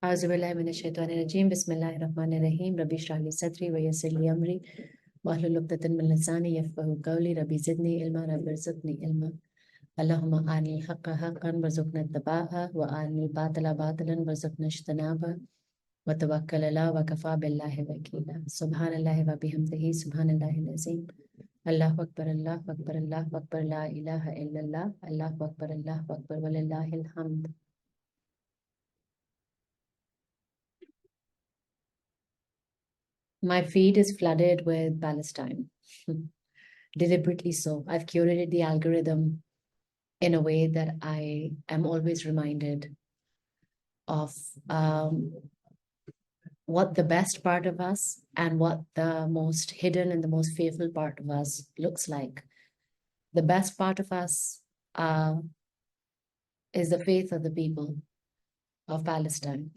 Auzubillahi minash shaitanir rajeem. Bismillahir rahmanir rahim. Rabbi shrah li sadri wa yassir li amri wahlul uqdatan min lisani yafqahu qawli. Rabbi zidni ilma, Rabbi zidni ilma. Allahumma arnil haqqa haqqan warzuqna ittiba'ah wa arnil batila batilan warzuqna ijtinaba wa tawakkal ala wa kafa billahi wakila. Subhanallahi wa bihamdihi subhanallahil azim. Allahu akbar, Allahu akbar, Allahu akbar, la ilaha illallah, Allahu akbar, Allahu akbar, walillahil hamd. My feed is flooded with Palestine. Deliberately so. I've curated the algorithm in a way that I am always reminded of what the best part of us and what the most hidden and the most fearful part of us looks like. The best part of us is the faith of the people of Palestine.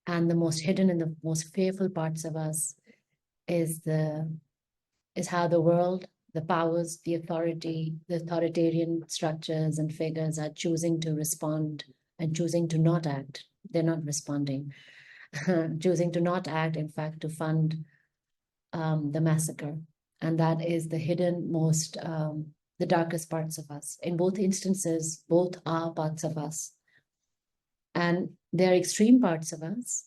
And the most hidden and the most fearful parts of us is how the world, the powers, the authority, the authoritarian structures and figures are choosing to respond and choosing to not act. They're not responding. Choosing to not act, in fact, to fund the massacre. And that is the hidden most, the darkest parts of us. In both instances, both are parts of us. And they are extreme parts of us,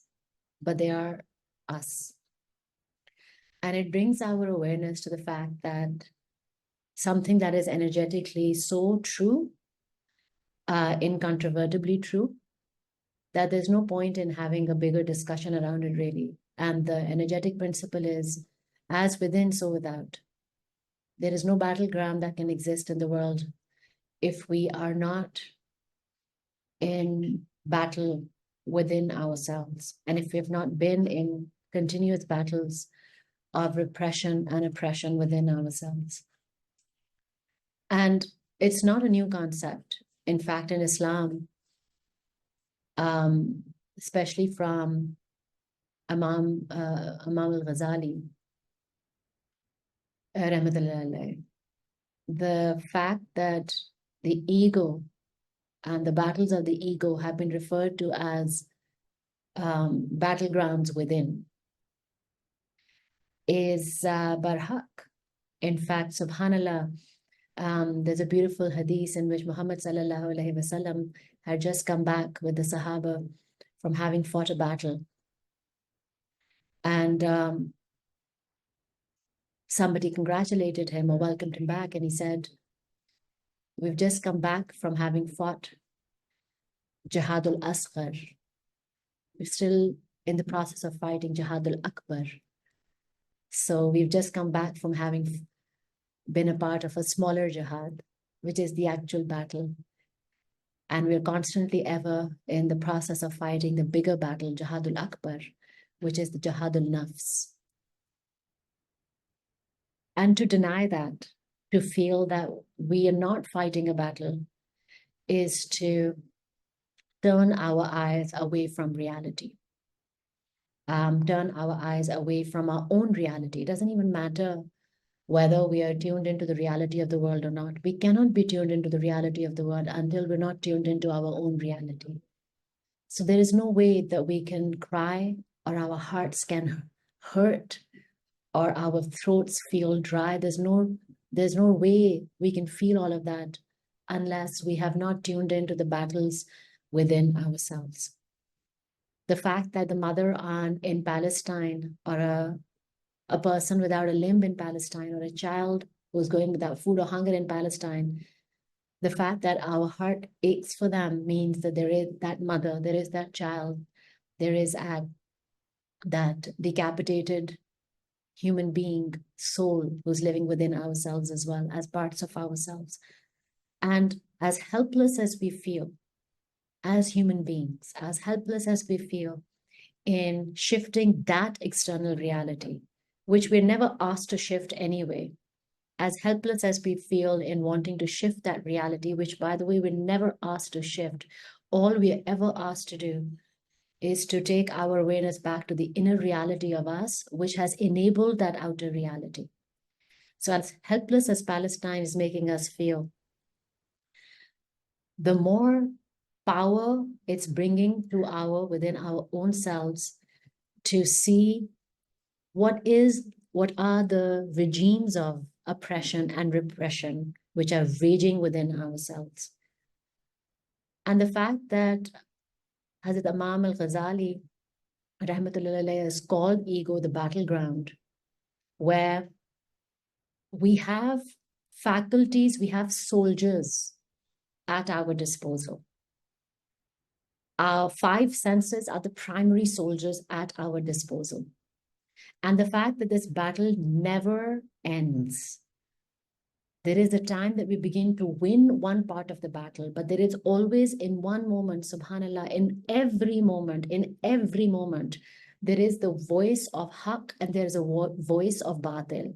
but they are us. And it brings our awareness to the fact that something that is energetically so true, incontrovertibly true, that there's no point in having a bigger discussion around it, really. And the energetic principle is, as within, so without. There is no battleground that can exist in the world if we are not in battle within ourselves, and if we've not been in continuous battles of repression and oppression within ourselves. And it's not a new concept. In fact, in Islam, especially from Imam al-Ghazali, the fact that the ego and the battles of the ego have been referred to as battlegrounds within is barhaq. In fact, subhanallah, there's a beautiful hadith in which Muhammad sallallahu alaihi wasallam had just come back with the Sahaba from having fought a battle. And somebody congratulated him or welcomed him back, and he said, "We've just come back from having fought Jihadul Asghar. We're still in the process of fighting Jihadul Akbar. So we've just come back from having been a part of a smaller jihad, which is the actual battle. And we're constantly ever in the process of fighting the bigger battle, Jihadul Akbar, which is the Jihadul Nafs." And to deny that, to feel that we are not fighting a battle, is to turn our eyes away from reality. Turn our eyes away from our own reality. It doesn't even matter whether we are tuned into the reality of the world or not. We cannot be tuned into the reality of the world until we're not tuned into our own reality. So there is no way that we can cry or our hearts can hurt or our throats feel dry. There's no way we can feel all of that unless we have not tuned into the battles within ourselves. The fact that the mother in Palestine, or a person without a limb in Palestine, or a child who's going without food or hunger in Palestine, the fact that our heart aches for them means that there is that mother, there is that child, there is that decapitated human being soul who's living within ourselves as well, as parts of ourselves. And as helpless as we feel as human beings, as helpless as we feel in shifting that external reality, which we're never asked to shift anyway, as helpless as we feel in wanting to shift that reality, which, by the way, we're never asked to shift, all we're ever asked to do is to take our awareness back to the inner reality of us, which has enabled that outer reality. So as helpless as Palestine is making us feel, the more power it's bringing to within our own selves to see what are the regimes of oppression and repression which are raging within ourselves. And the fact that Hazrat Imam al-Ghazali rahmatullahi alayhi is called ego the battleground, where we have faculties, we have soldiers at our disposal. Our five senses are the primary soldiers at our disposal. And the fact that this battle never ends. There is a time that we begin to win one part of the battle, but there is always in one moment, subhanAllah, in every moment, there is the voice of haqq and there's a voice of batil.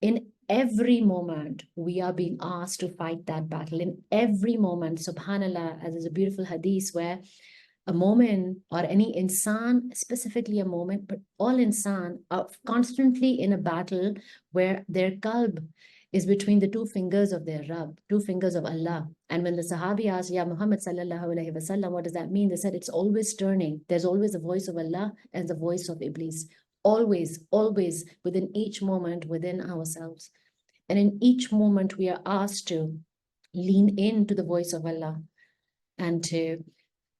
In every moment, we are being asked to fight that battle. In every moment, subhanAllah, as is a beautiful hadith where a moment or any insan, specifically a moment, but all insan are constantly in a battle where their qalb is between the two fingers of their Rabb, two fingers of Allah. And when the Sahabi asked, Ya Muhammad sallallahu alayhi wa sallam, what does that mean? They said, it's always turning. There's always a voice of Allah and the voice of Iblees. Always, always within each moment within ourselves. And in each moment, we are asked to lean into the voice of Allah and to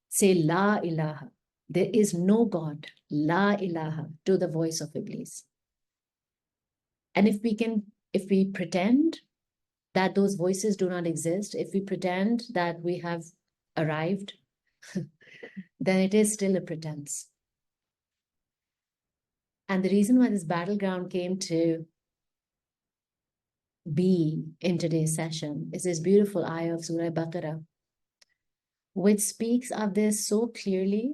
say, La ilaha. There is no God, La ilaha, to the voice of Iblees. And if we pretend that those voices do not exist, if we pretend that we have arrived, then it is still a pretense. And the reason why this battleground came to be in today's session is this beautiful ayah of Surah Al-Baqarah, which speaks of this so clearly.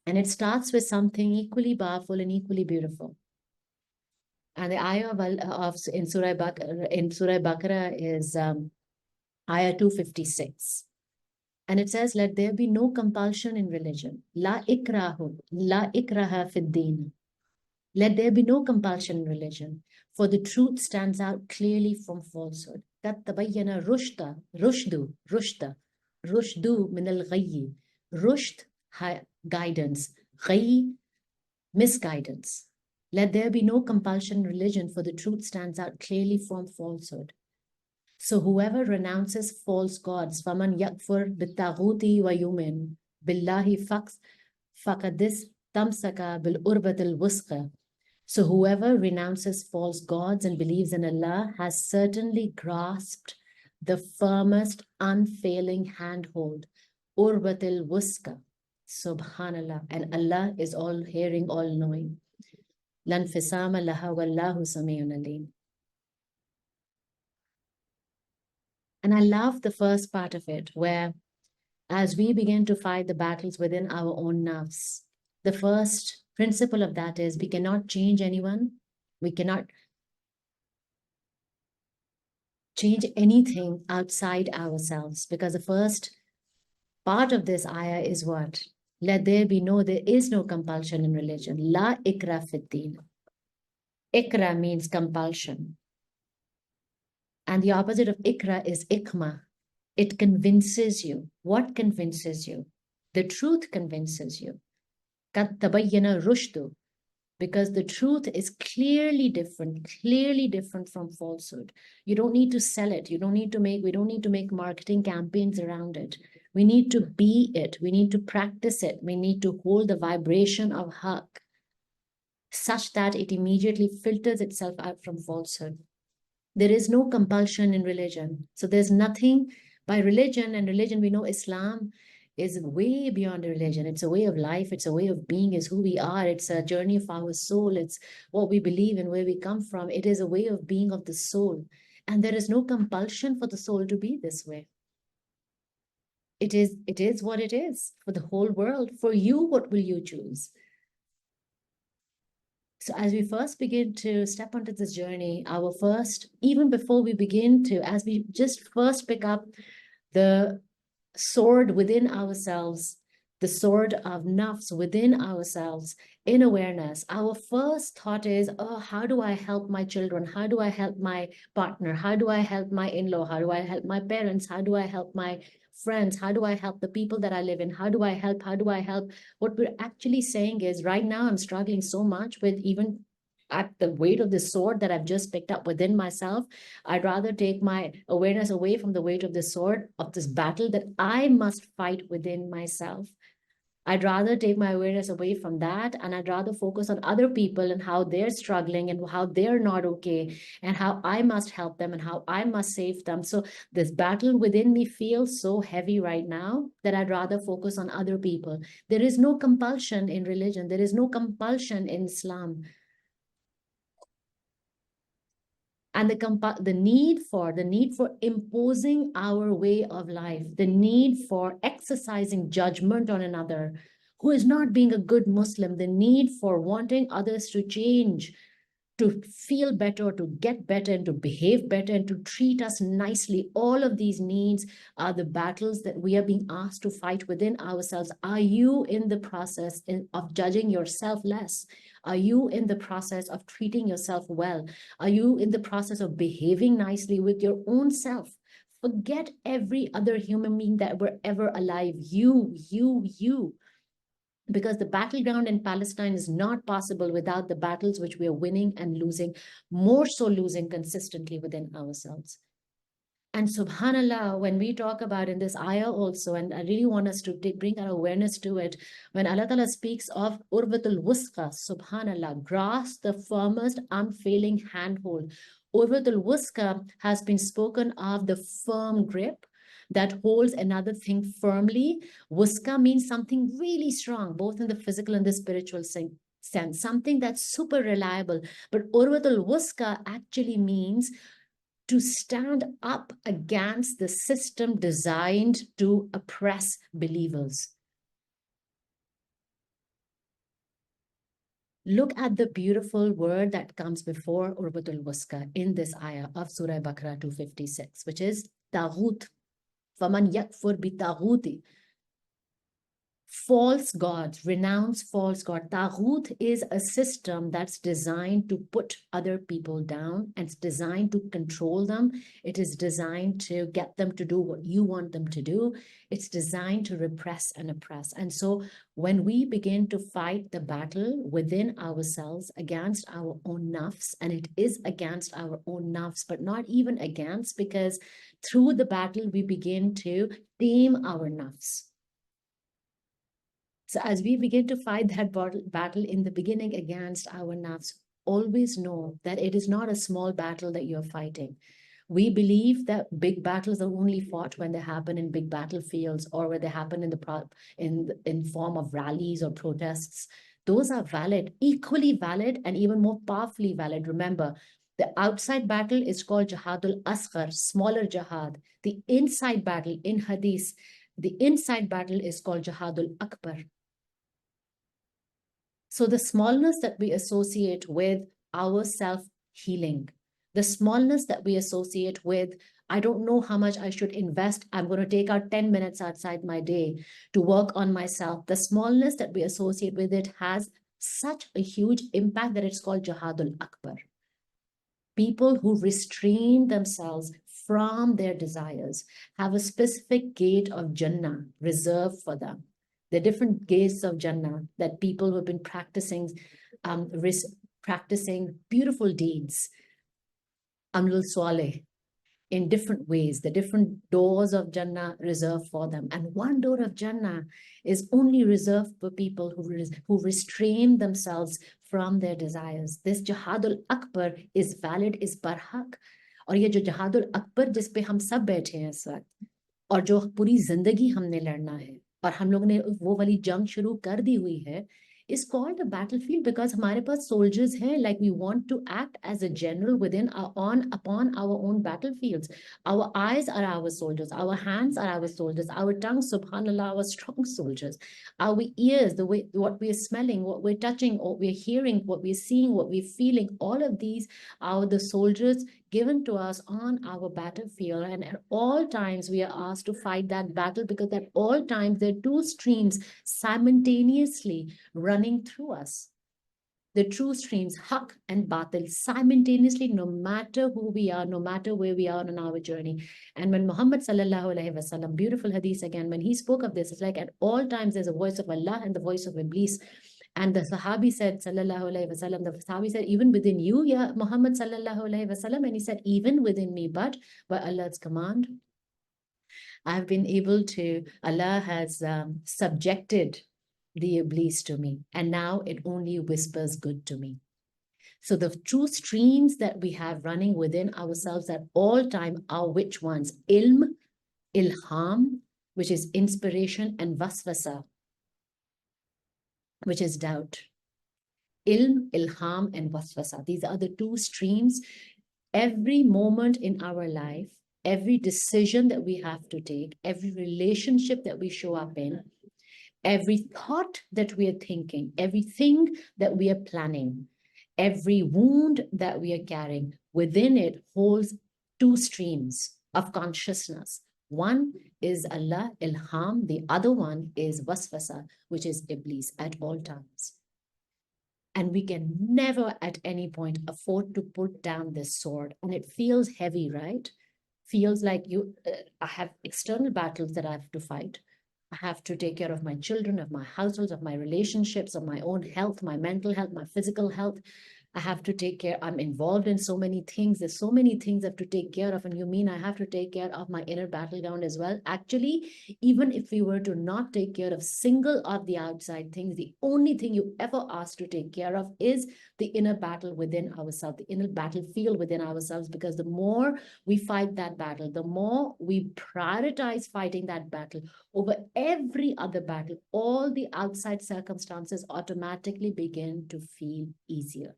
And it starts with something equally powerful and equally beautiful. And the ayah in Surah Al-Baqarah is ayah 256. And it says, let there be no compulsion in religion. La ikraha fid din. Let there be no compulsion in religion, for the truth stands out clearly from falsehood. Qad tabayyana rushdu min al-ghayy. Rushd, guidance, ghayy, misguidance. Let there be no compulsion in religion, for the truth stands out clearly from falsehood. So whoever renounces false gods, faman yakfur bitaghuti wa yumin billahi faqadis tamsaka bil Urwatul Wusqa. So whoever renounces false gods and believes in Allah has certainly grasped the firmest, unfailing handhold, Urwatul Wusqa. Subhanallah. And Allah is all hearing, all knowing. Lan fisama laha wallahu samiyun alim. And I love the first part of it, where as we begin to fight the battles within our own nafs, the first principle of that is we cannot change anyone. We cannot change anything outside ourselves, because the first part of this ayah is what? Let there is no compulsion in religion. La ikra fid din. Ikra means compulsion. And the opposite of ikra is ikma. It convinces you. What convinces you? The truth convinces you. Qad tabayyana rushdu. Because the truth is clearly different from falsehood. You don't need to sell it. We don't need to make marketing campaigns around it. We need to be it. We need to practice it. We need to hold the vibration of haqq such that it immediately filters itself out from falsehood. There is no compulsion in religion. So there's nothing by religion, and religion, we know Islam is way beyond a religion. It's a way of life. It's a way of being, is who we are. It's a journey of our soul. It's what we believe and where we come from. It is a way of being of the soul. And there is no compulsion for the soul to be this way. It is what it is for the whole world. For you, what will you choose? So as we first begin to step onto this journey, even before we begin to, as we just first pick up the sword within ourselves, the sword of nafs within ourselves in awareness, our first thought is, oh, how do I help my children? How do I help my partner? How do I help my in-law? How do I help my parents? How do I help my friends? How do I help the people that I live in? How do I help? How do I help? What we're actually saying is, right now, I'm struggling so much with even at the weight of the sword that I've just picked up within myself. I'd rather take my awareness away from the weight of the sword of this battle that I must fight within myself. I'd rather take my awareness away from that, and I'd rather focus on other people and how they're struggling and how they're not okay and how I must help them and how I must save them. So this battle within me feels so heavy right now that I'd rather focus on other people. There is no compulsion in religion. There is no compulsion in Islam. And the need for imposing our way of life, the need for exercising judgment on another who is not being a good Muslim, the need for wanting others to change, to feel better, to get better, and to behave better, and to treat us nicely. All of these needs are the battles that we are being asked to fight within ourselves. Are you in the process of judging yourself less? Are you in the process of treating yourself well? Are you in the process of behaving nicely with your own self? Forget every other human being that were ever alive. You. Because the battleground in Palestine is not possible without the battles which we are winning and losing, more so losing consistently within ourselves. And subhanallah, when we talk about in this ayah also, and I really want us to bring our awareness to it, when Allah Ta'ala speaks of Urwatul Wusqa, subhanallah, grasp the firmest unfailing handhold. Urwatul Wusqa has been spoken of the firm grip that holds another thing firmly. Wusqa means something really strong, both in the physical and the spiritual sense, something that's super reliable. But Urwatul Wusqa actually means to stand up against the system designed to oppress believers. Look at the beautiful word that comes before Urwatul Wusqa in this ayah of Surah Baqarah 256, which is Taghut. Faman yakfur bi taghuti. False gods, renounce false god. Taghut is a system that's designed to put other people down, and it's designed to control them. It is designed to get them to do what you want them to do. It's designed to repress and oppress. And so when we begin to fight the battle within ourselves against our own nafs, and it is against our own nafs, but not even against, because through the battle we begin to tame our nafs. So as we begin to fight that battle in the beginning against our nafs, always know that it is not a small battle that you're fighting. We believe that big battles are only fought when they happen in big battlefields, or when they happen in form of rallies or protests. Those are valid, equally valid, and even more powerfully valid. Remember, the outside battle is called Jihadul Asghar, smaller jihad. The inside battle in Hadith, the inside battle is called Jihadul Akbar. So the smallness that we associate with our self-healing, the smallness that we associate with, I don't know how much I should invest. I'm going to take out 10 minutes outside my day to work on myself. The smallness that we associate with it has such a huge impact that it's called Jihadul Akbar. People who restrain themselves from their desires have a specific gate of Jannah reserved for them. The different gates of Jannah that people who have been practicing beautiful deeds, Amrul Saleh, in different ways, the different doors of Jannah reserved for them. And one door of Jannah is only reserved for people who restrain themselves from their desires. This Jihadul Akbar is valid, is barhaq. और ये जो जहादुल अकबर जिस पे हम सब बैठे हैं इस वक्त, और जो पूरी जिंदगी हमने लड़ना है, और हम लोग ने वो वाली जंग शुरू कर दी हुई है, is called a battlefield because हमारे पास soldiers हैं. Like, we want to act as a general upon our own battlefields. Our eyes are our soldiers, our hands are our soldiers, our tongues, subhanallah, our strong soldiers, our ears, the way what we're smelling, what we're touching, what we're hearing, what we're seeing, what we're feeling, all of these are the soldiers given to us on our battlefield. And at all times we are asked to fight that battle, because at all times there are two streams simultaneously running through us. the true streams, haq and batil, simultaneously, no matter who we are, no matter where we are on our journey. And when Muhammad sallallahu alaihi wasallam, beautiful hadith again, when he spoke of this, it's like at all times there's a voice of Allah and the voice of Iblees. And the Sahabi said, sallallahu alaihi wasallam, the Sahabi said, even within you, ya Muhammad sallallahu alaihi wasallam, and he said, even within me, but by Allah's command, I've been able to, Allah has subjected the Iblees to me, and now it only whispers good to me. So the true streams that we have running within ourselves at all time are which ones? Ilm, Ilham, which is inspiration, and Waswasa, which is doubt. Ilm, Ilham, and Waswasa. These are the two streams. Every moment in our life, every decision that we have to take, every relationship that we show up in, every thought that we are thinking, everything that we are planning, every wound that we are carrying, within it holds two streams of consciousness. One is Allah, Ilham. The other one is Waswasa, which is Iblees at all times. And we can never at any point afford to put down this sword. And it feels heavy, right? Feels like I have external battles that I have to fight. I have to take care of my children, of my households, of my relationships, of my own health, my mental health, my physical health. I have to take care. I'm involved in so many things. There's so many things I have to take care of. And you mean I have to take care of my inner battleground as well? Actually, even if we were to not take care of single of the outside things, the only thing you ever ask to take care of is the inner battle within ourselves, the inner battlefield within ourselves. Because the more we fight that battle, the more we prioritize fighting that battle over every other battle, all the outside circumstances automatically begin to feel easier.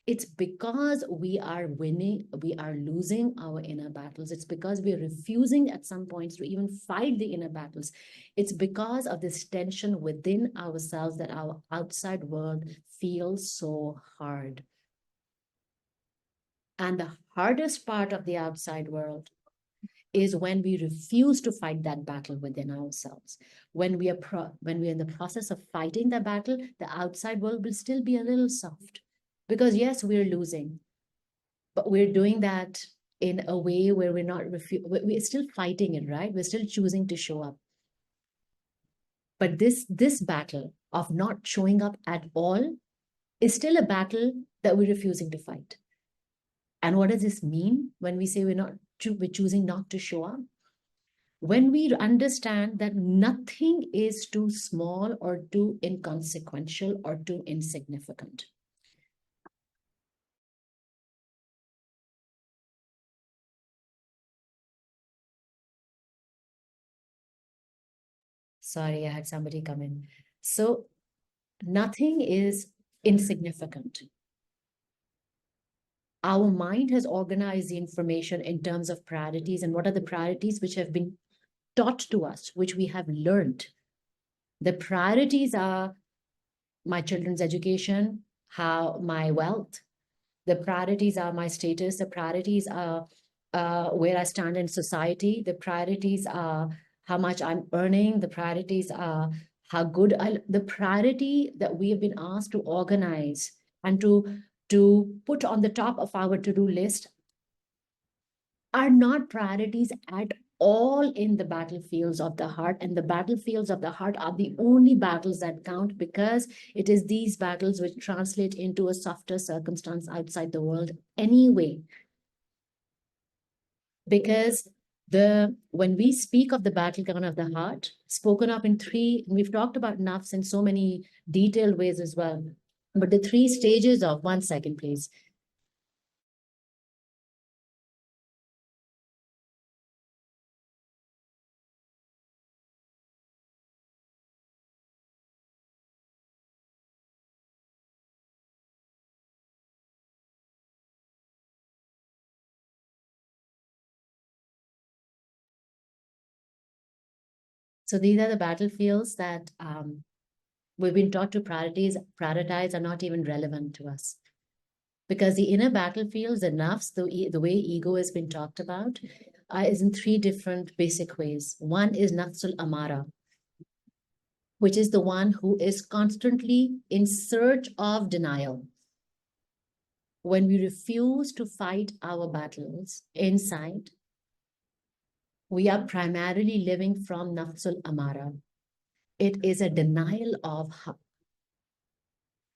It's because we are winning, we are losing our inner battles. It's because we're refusing at some points to even fight the inner battles. It's because of this tension within ourselves that our outside world feels so hard. And the hardest part of the outside world is when we refuse to fight that battle within ourselves. When we are in the process of fighting the battle, the outside world will still be a little soft. Because yes, we're losing, but we're doing that in a way where we're still fighting it, right? We're still choosing to show up. But this battle of not showing up at all is still a battle that we're refusing to fight. And what does this mean when we say we're choosing not to show up? When we understand that nothing is too small or too inconsequential or too insignificant. Sorry, I had somebody come in. So nothing is insignificant. Our mind has organized the information in terms of priorities, and what are the priorities which have been taught to us, which we have learned. The priorities are my children's education, my wealth. The priorities are my status. The priorities are where I stand in society. The priorities are how much I'm earning. The priorities are how good the priority that we have been asked to organize and to put on the top of our to-do list are not priorities at all in the battlefields of the heart. And the battlefields of the heart are the only battles that count, because it is these battles which translate into a softer circumstance outside the world anyway. Because when we speak of the battleground of the heart, spoken of in three, we've talked about Nafs in so many detailed ways as well. But the three stages of, one second, please. So these are the battlefields that we've been taught to prioritize are not even relevant to us. Because the inner battlefields, the nafs, the way ego has been talked about, is in three different basic ways. One is nafsul amara. which is the one who is constantly in search of denial. When we refuse to fight our battles inside, we are primarily living from Nafsul Amara. It is a denial of Haqq.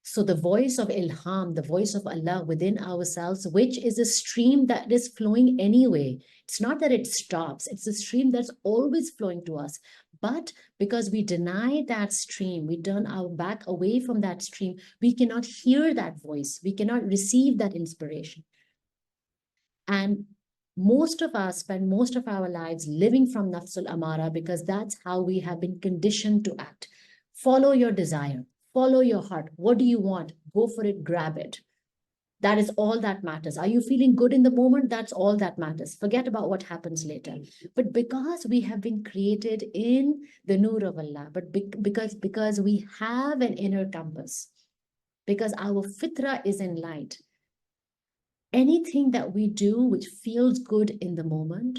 So the voice of Ilham, the voice of Allah within ourselves, which is a stream that is flowing anyway. It's not that it stops. It's a stream that's always flowing to us. But because we deny that stream, we turn our back away from that stream, we cannot hear that voice. We cannot receive that inspiration. And most of us spend most of our lives living from Nafsul Amara because that's how we have been conditioned to act. Follow your desire. Follow your heart. What do you want? Go for it, grab it. That is all that matters. Are you feeling good in the moment? That's all that matters. Forget about what happens later. But because we have been created in the Nur of Allah, but because we have an inner compass, because our fitra is in light, anything that we do which feels good in the moment,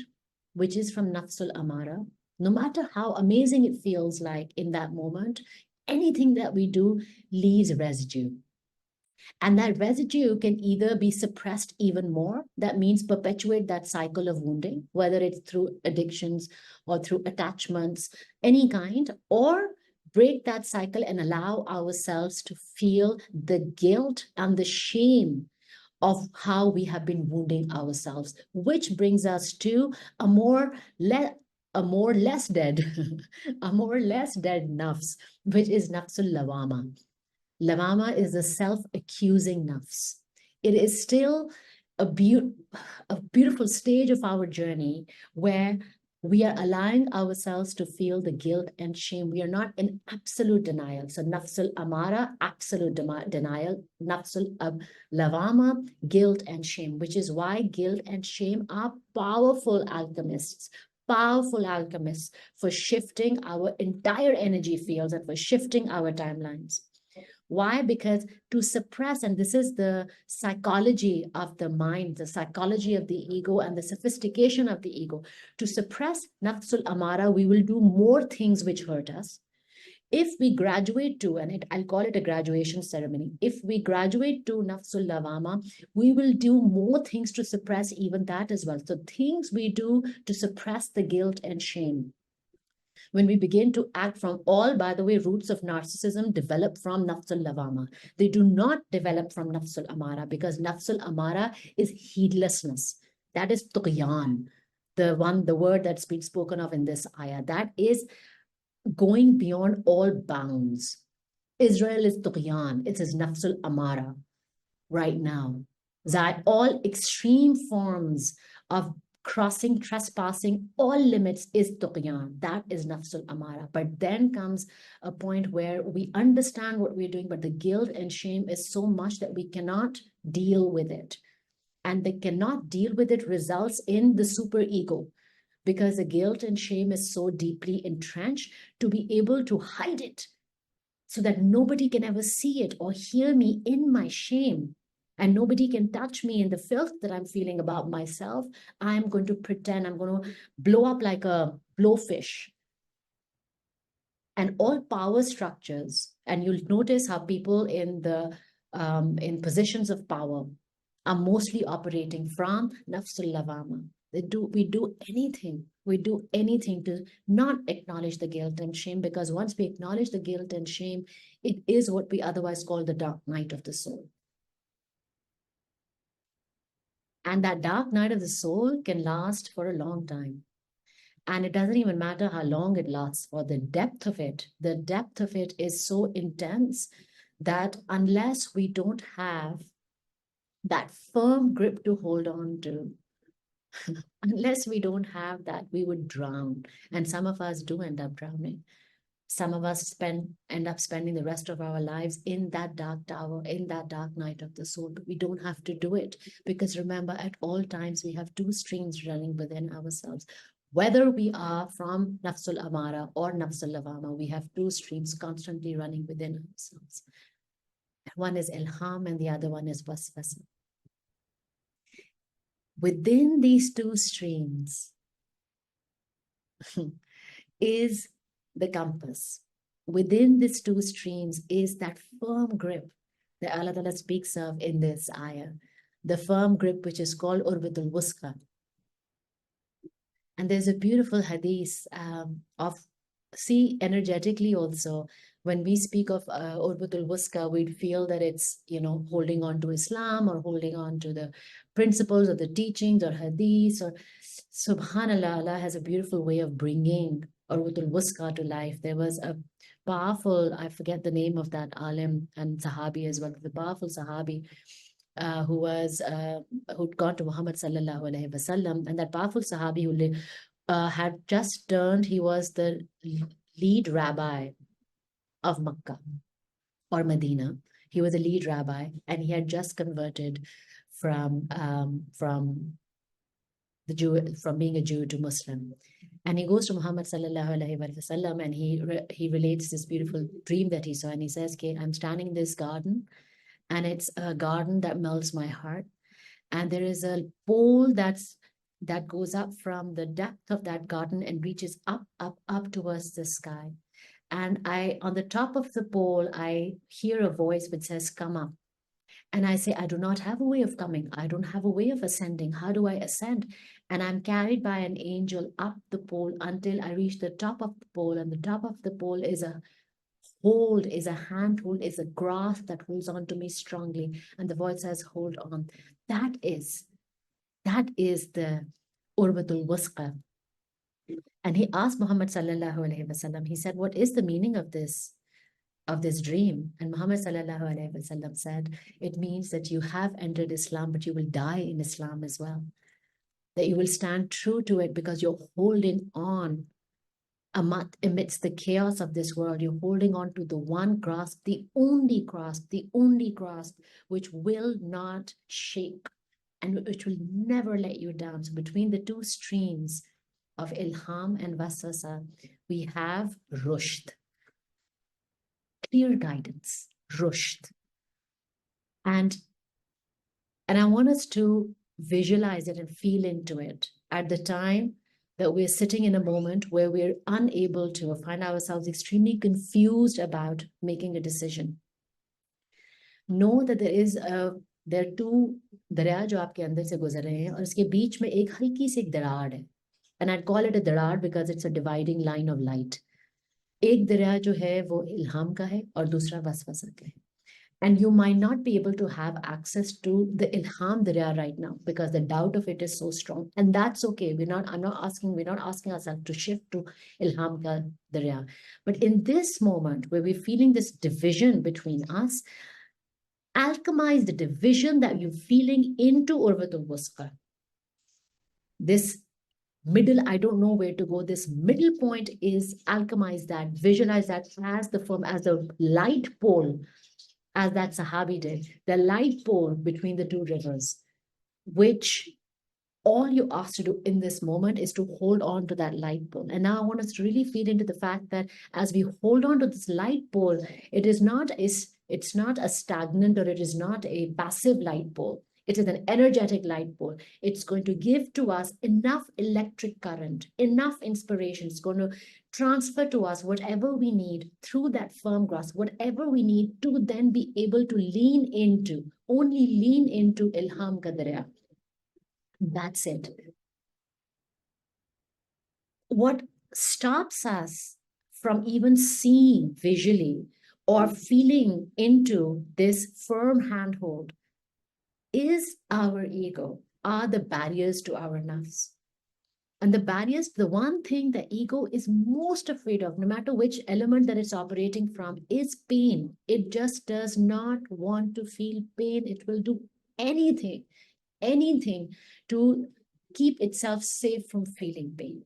which is from Nafsul Amara, no matter how amazing it feels like in that moment, anything that we do leaves residue. And that residue can either be suppressed even more, that means perpetuate that cycle of wounding, whether it's through addictions or through attachments, any kind, or break that cycle and allow ourselves to feel the guilt and the shame of how we have been wounding ourselves, which brings us to a more less dead, a more less dead nafs, which is nafsul lawama. Lawama is a self-accusing nafs. It is still a beautiful stage of our journey where we are allowing ourselves to feel the guilt and shame. We are not in absolute denial. So nafsul amara, absolute denial, nafsul lawama, guilt and shame, which is why guilt and shame are powerful alchemists for shifting our entire energy fields and for shifting our timelines. Why? Because to suppress, and this is the psychology of the mind, the psychology of the ego and the sophistication of the ego, to suppress nafsul amara, we will do more things which hurt us. If we graduate to, I'll call it a graduation ceremony, if we graduate to nafsul lawama, we will do more things to suppress even that as well. So things we do to suppress the guilt and shame. When we begin to act from all, by the way, roots of narcissism develop from nafsul lawama. They do not develop from nafsul amara, because nafsul amara is heedlessness. That is tughyan, the word that's been spoken of in this ayah. That is going beyond all bounds. Israel is tughyan. It is nafsul amara right now. That all extreme forms of crossing, trespassing all limits is tughyan. That is nafsul amara. But then comes a point where we understand what we're doing, but the guilt and shame is so much that we cannot deal with it. And the cannot deal with it results in the superego, because the guilt and shame is so deeply entrenched to be able to hide it so that nobody can ever see it or hear me in my shame. And nobody can touch me in the filth that I'm feeling about myself. I'm going to pretend I'm going to blow up like a blowfish. And all power structures, and you'll notice how people in positions of power are mostly operating from nafsul lawama. We do anything to not acknowledge the guilt and shame, because once we acknowledge the guilt and shame, it is what we otherwise call the dark night of the soul. And that dark night of the soul can last for a long time. And it doesn't even matter how long it lasts for. The depth of it is so intense that unless we don't have that firm grip to hold on to, unless we don't have that, we would drown. And some of us do end up drowning. Some of us end up spending the rest of our lives in that dark tower, in that dark night of the soul. But we don't have to do it, because remember, at all times we have two streams running within ourselves. Whether we are from nafsul amara or nafsul lawama, we have two streams constantly running within ourselves. One is ilham and the other one is waswasa. Within these two streams is the compass. within these two streams is that firm grip that Allah Ta'ala speaks of in this ayah, the firm grip which is called Urwatul Wusqa. And there's a beautiful hadith of, see, energetically also, when we speak of Urwatul Wusqa, we feel that it's, holding on to Islam or holding on to the principles or the teachings or hadith or subhanallah. Allah has a beautiful way of bringing Urwatul Wusqa to life. There was a powerful, I forget the name of that alim and sahabi as well, the powerful sahabi who'd gone to Muhammad sallallahu alaihi wasallam, and that powerful Sahabi who had just turned. He was the lead rabbi of Makkah or Medina. He was a lead rabbi, and he had just converted from being a Jew to Muslim. And he goes to Muhammad sallallahu alaihi wasallam, and he relates this beautiful dream that he saw, and he says, "Okay, I'm standing in this garden. And it's a garden that melts my heart. And there is a pole that goes up from the depth of that garden and reaches up towards the sky. And on the top of the pole, I hear a voice which says, 'Come up.' And I say, 'I do not have a way of coming. I don't have a way of ascending. How do I ascend?' And I'm carried by an angel up the pole until I reach the top of the pole. And the top of the pole is a handhold, is a grasp that holds on to me strongly. And the voice says, 'Hold on.' That is the Urwatul Wusqa. And he asked Muhammad sallallahu alaihi wasallam, he said, 'What is the meaning of this dream?' And Muhammad sallallahu alaihi wasallam said, 'It means that you have entered Islam, but you will die in Islam as well. That you will stand true to it because you're holding on amidst the chaos of this world. You're holding on to the one grasp, the only grasp, which will not shake and which will never let you down.' So between the two streams of Ilham and Waswasa, we have Rushd, clear guidance, Rushd. And I want us to visualize it and feel into it at the time that we're sitting in a moment where we're unable to find ourselves extremely confused about making a decision. Know that there are two दरिया जो आपके अंदर से गुजर रहे हैं और इसके बीच में एक हल्की सी एक दरार है. And I'd call it a दरार because it's a dividing line of light. एक दरिया जो है वो इल्हाम का है और दूसरा वसवसा का है. And you might not be able to have access to the Ilham Darya right now because the doubt of it is so strong. And that's okay. We're not asking ourselves to shift to Ilham Darya. But in this moment where we're feeling this division between us, alchemize the division that you're feeling into Urwatul Wusqa. This middle, I don't know where to go. This middle point is alchemize that, visualize that as a light pole, as that Sahabi did, the light pole between the two rivers, which all you ask to do in this moment is to hold on to that light pole. And now I want us to really feed into the fact that as we hold on to this light pole, it's not a stagnant or it is not a passive light pole. It is an energetic light pole. It's going to give to us enough electric current, enough inspiration. It's going to transfer to us whatever we need through that firm grasp, whatever we need to then be able to only lean into Ilham ka darya. That's it. What stops us from even seeing visually or feeling into this firm handhold is our ego, are the barriers to our nafs. And the barriers, the one thing the ego is most afraid of, no matter which element that it's operating from, is pain. It just does not want to feel pain. It will do anything to keep itself safe from feeling pain.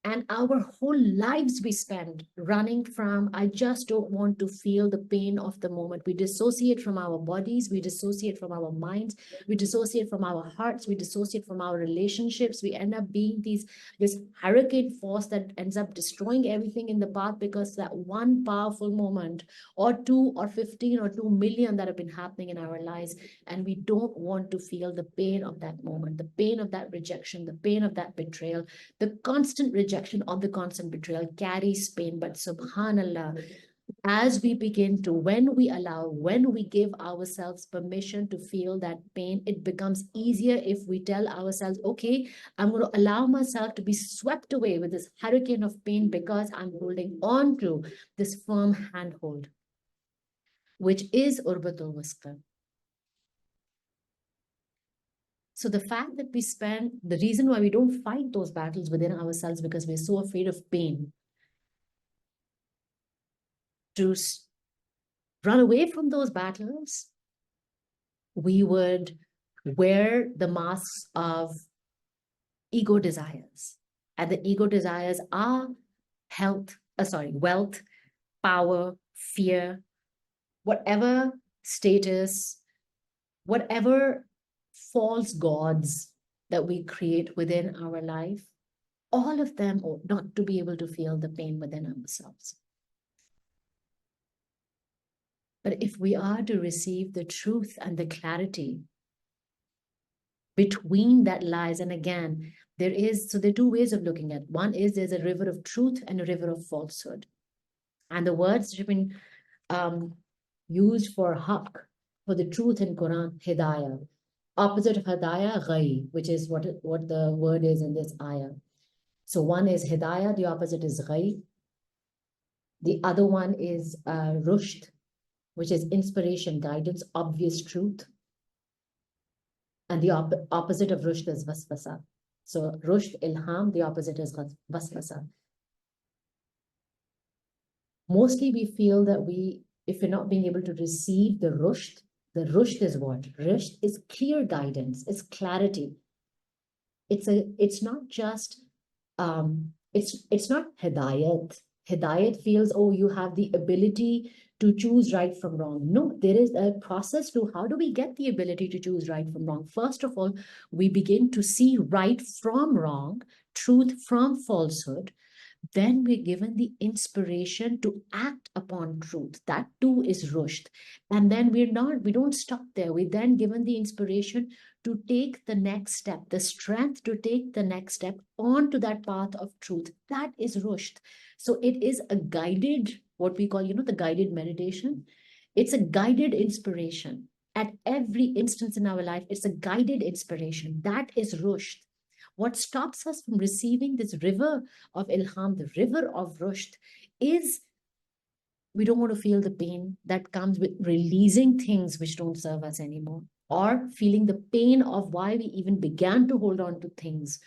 And our whole lives we spend running from, I just don't want to feel the pain of the moment. We dissociate from our bodies, we dissociate from our minds, we dissociate from our hearts, we dissociate from our relationships. We end up being this hurricane force that ends up destroying everything in the path because that one powerful moment or 2 or 15 or 2 million that have been happening in our lives. And we don't want to feel the pain of that moment, the pain of that rejection, the pain of that betrayal, the constant rejection rejection or the constant betrayal carries pain. But subhanallah, as we begin to, when we give ourselves permission to feel that pain, it becomes easier if we tell ourselves, okay, I'm going to allow myself to be swept away with this hurricane of pain because I'm holding on to this firm handhold, which is Urwatul Wusqa. So the fact that the reason why we don't fight those battles within ourselves because we're so afraid of pain, to run away from those battles, we would wear the masks of ego desires. And the ego desires are wealth, power, fear, whatever status, whatever false gods that we create within our life, all of them ought not to be able to feel the pain within ourselves. But if we are to receive the truth and the clarity between that lies, and again, there are two ways of looking at it. One is there's a river of truth and a river of falsehood. And the words that have been used for haq, for the truth in Quran, Hidaya. Opposite of Hidaya, Ghai, which is what the word is in this ayah. So one is Hidaya, the opposite is Ghai. The other one is Rushd, which is inspiration, guidance, obvious truth. And the opposite of Rushd is Waswasa. So Rushd, Ilham, the opposite is Waswasa. Mostly we feel that if we're not being able to receive the Rushd is what? Rushd is clear guidance, it's clarity. It's not just, it's not Hidayat. Hidayat feels, oh, you have the ability to choose right from wrong. No, there is a process to how do we get the ability to choose right from wrong. First of all, we begin to see right from wrong, truth from falsehood. Then we're given the inspiration to act upon truth. That too is Rushd. And then we don't stop there. We're then given the inspiration to take the next step, the strength to take the next step onto that path of truth. That is Rushd. So it is a guided, what we call, the guided meditation. It's a guided inspiration. At every instance in our life, it's a guided inspiration. That is Rushd. What stops us from receiving this river of Ilham, the river of Rushd, is we don't want to feel the pain that comes with releasing things which don't serve us anymore, or feeling the pain of why we even began to hold on to things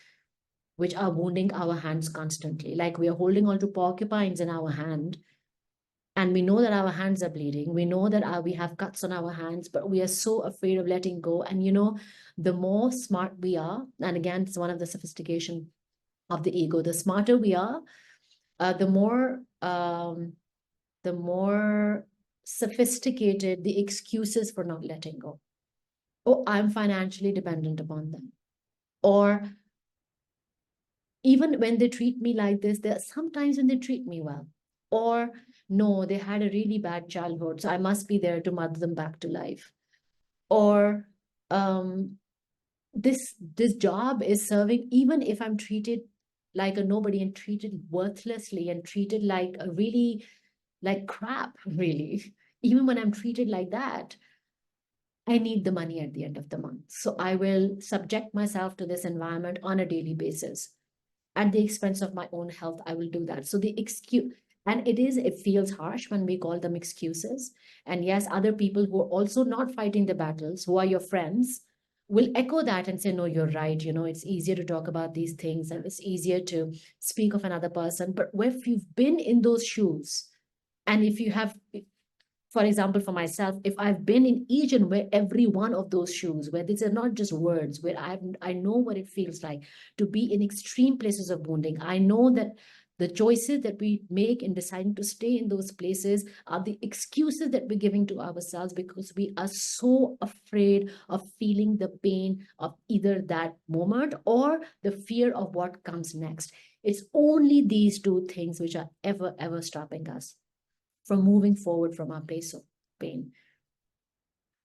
which are wounding our hands constantly. Like we are holding on to porcupines in our hand, and we know that our hands are bleeding. We know that we have cuts on our hands, but we are so afraid of letting go. And the more smart we are, and again, it's one of the sophistication of the ego, the smarter we are, the more sophisticated the excuses for not letting go. Oh, I'm financially dependent upon them. Or even when they treat me like this, there are sometimes when they treat me well. Or no, they had a really bad childhood, so I must be there to mother them back to life. Or this job is serving, even if I'm treated like a nobody and treated worthlessly and treated like a really like crap, really. Even when I'm treated like that, I need the money at the end of the month. So I will subject myself to this environment on a daily basis. At the expense of my own health, I will do that. So the excuse, and it feels harsh when we call them excuses. And yes, other people who are also not fighting the battles, who are your friends, will echo that and say, no, you're right. It's easier to talk about these things and it's easier to speak of another person. But if you've been in those shoes, and if you have, for example, for myself, if I've been in each and every one of those shoes, where these are not just words, where I know what it feels like to be in extreme places of wounding. I know that the choices that we make in deciding to stay in those places are the excuses that we're giving to ourselves because we are so afraid of feeling the pain of either that moment or the fear of what comes next. It's only these two things which are ever stopping us from moving forward from our place of pain,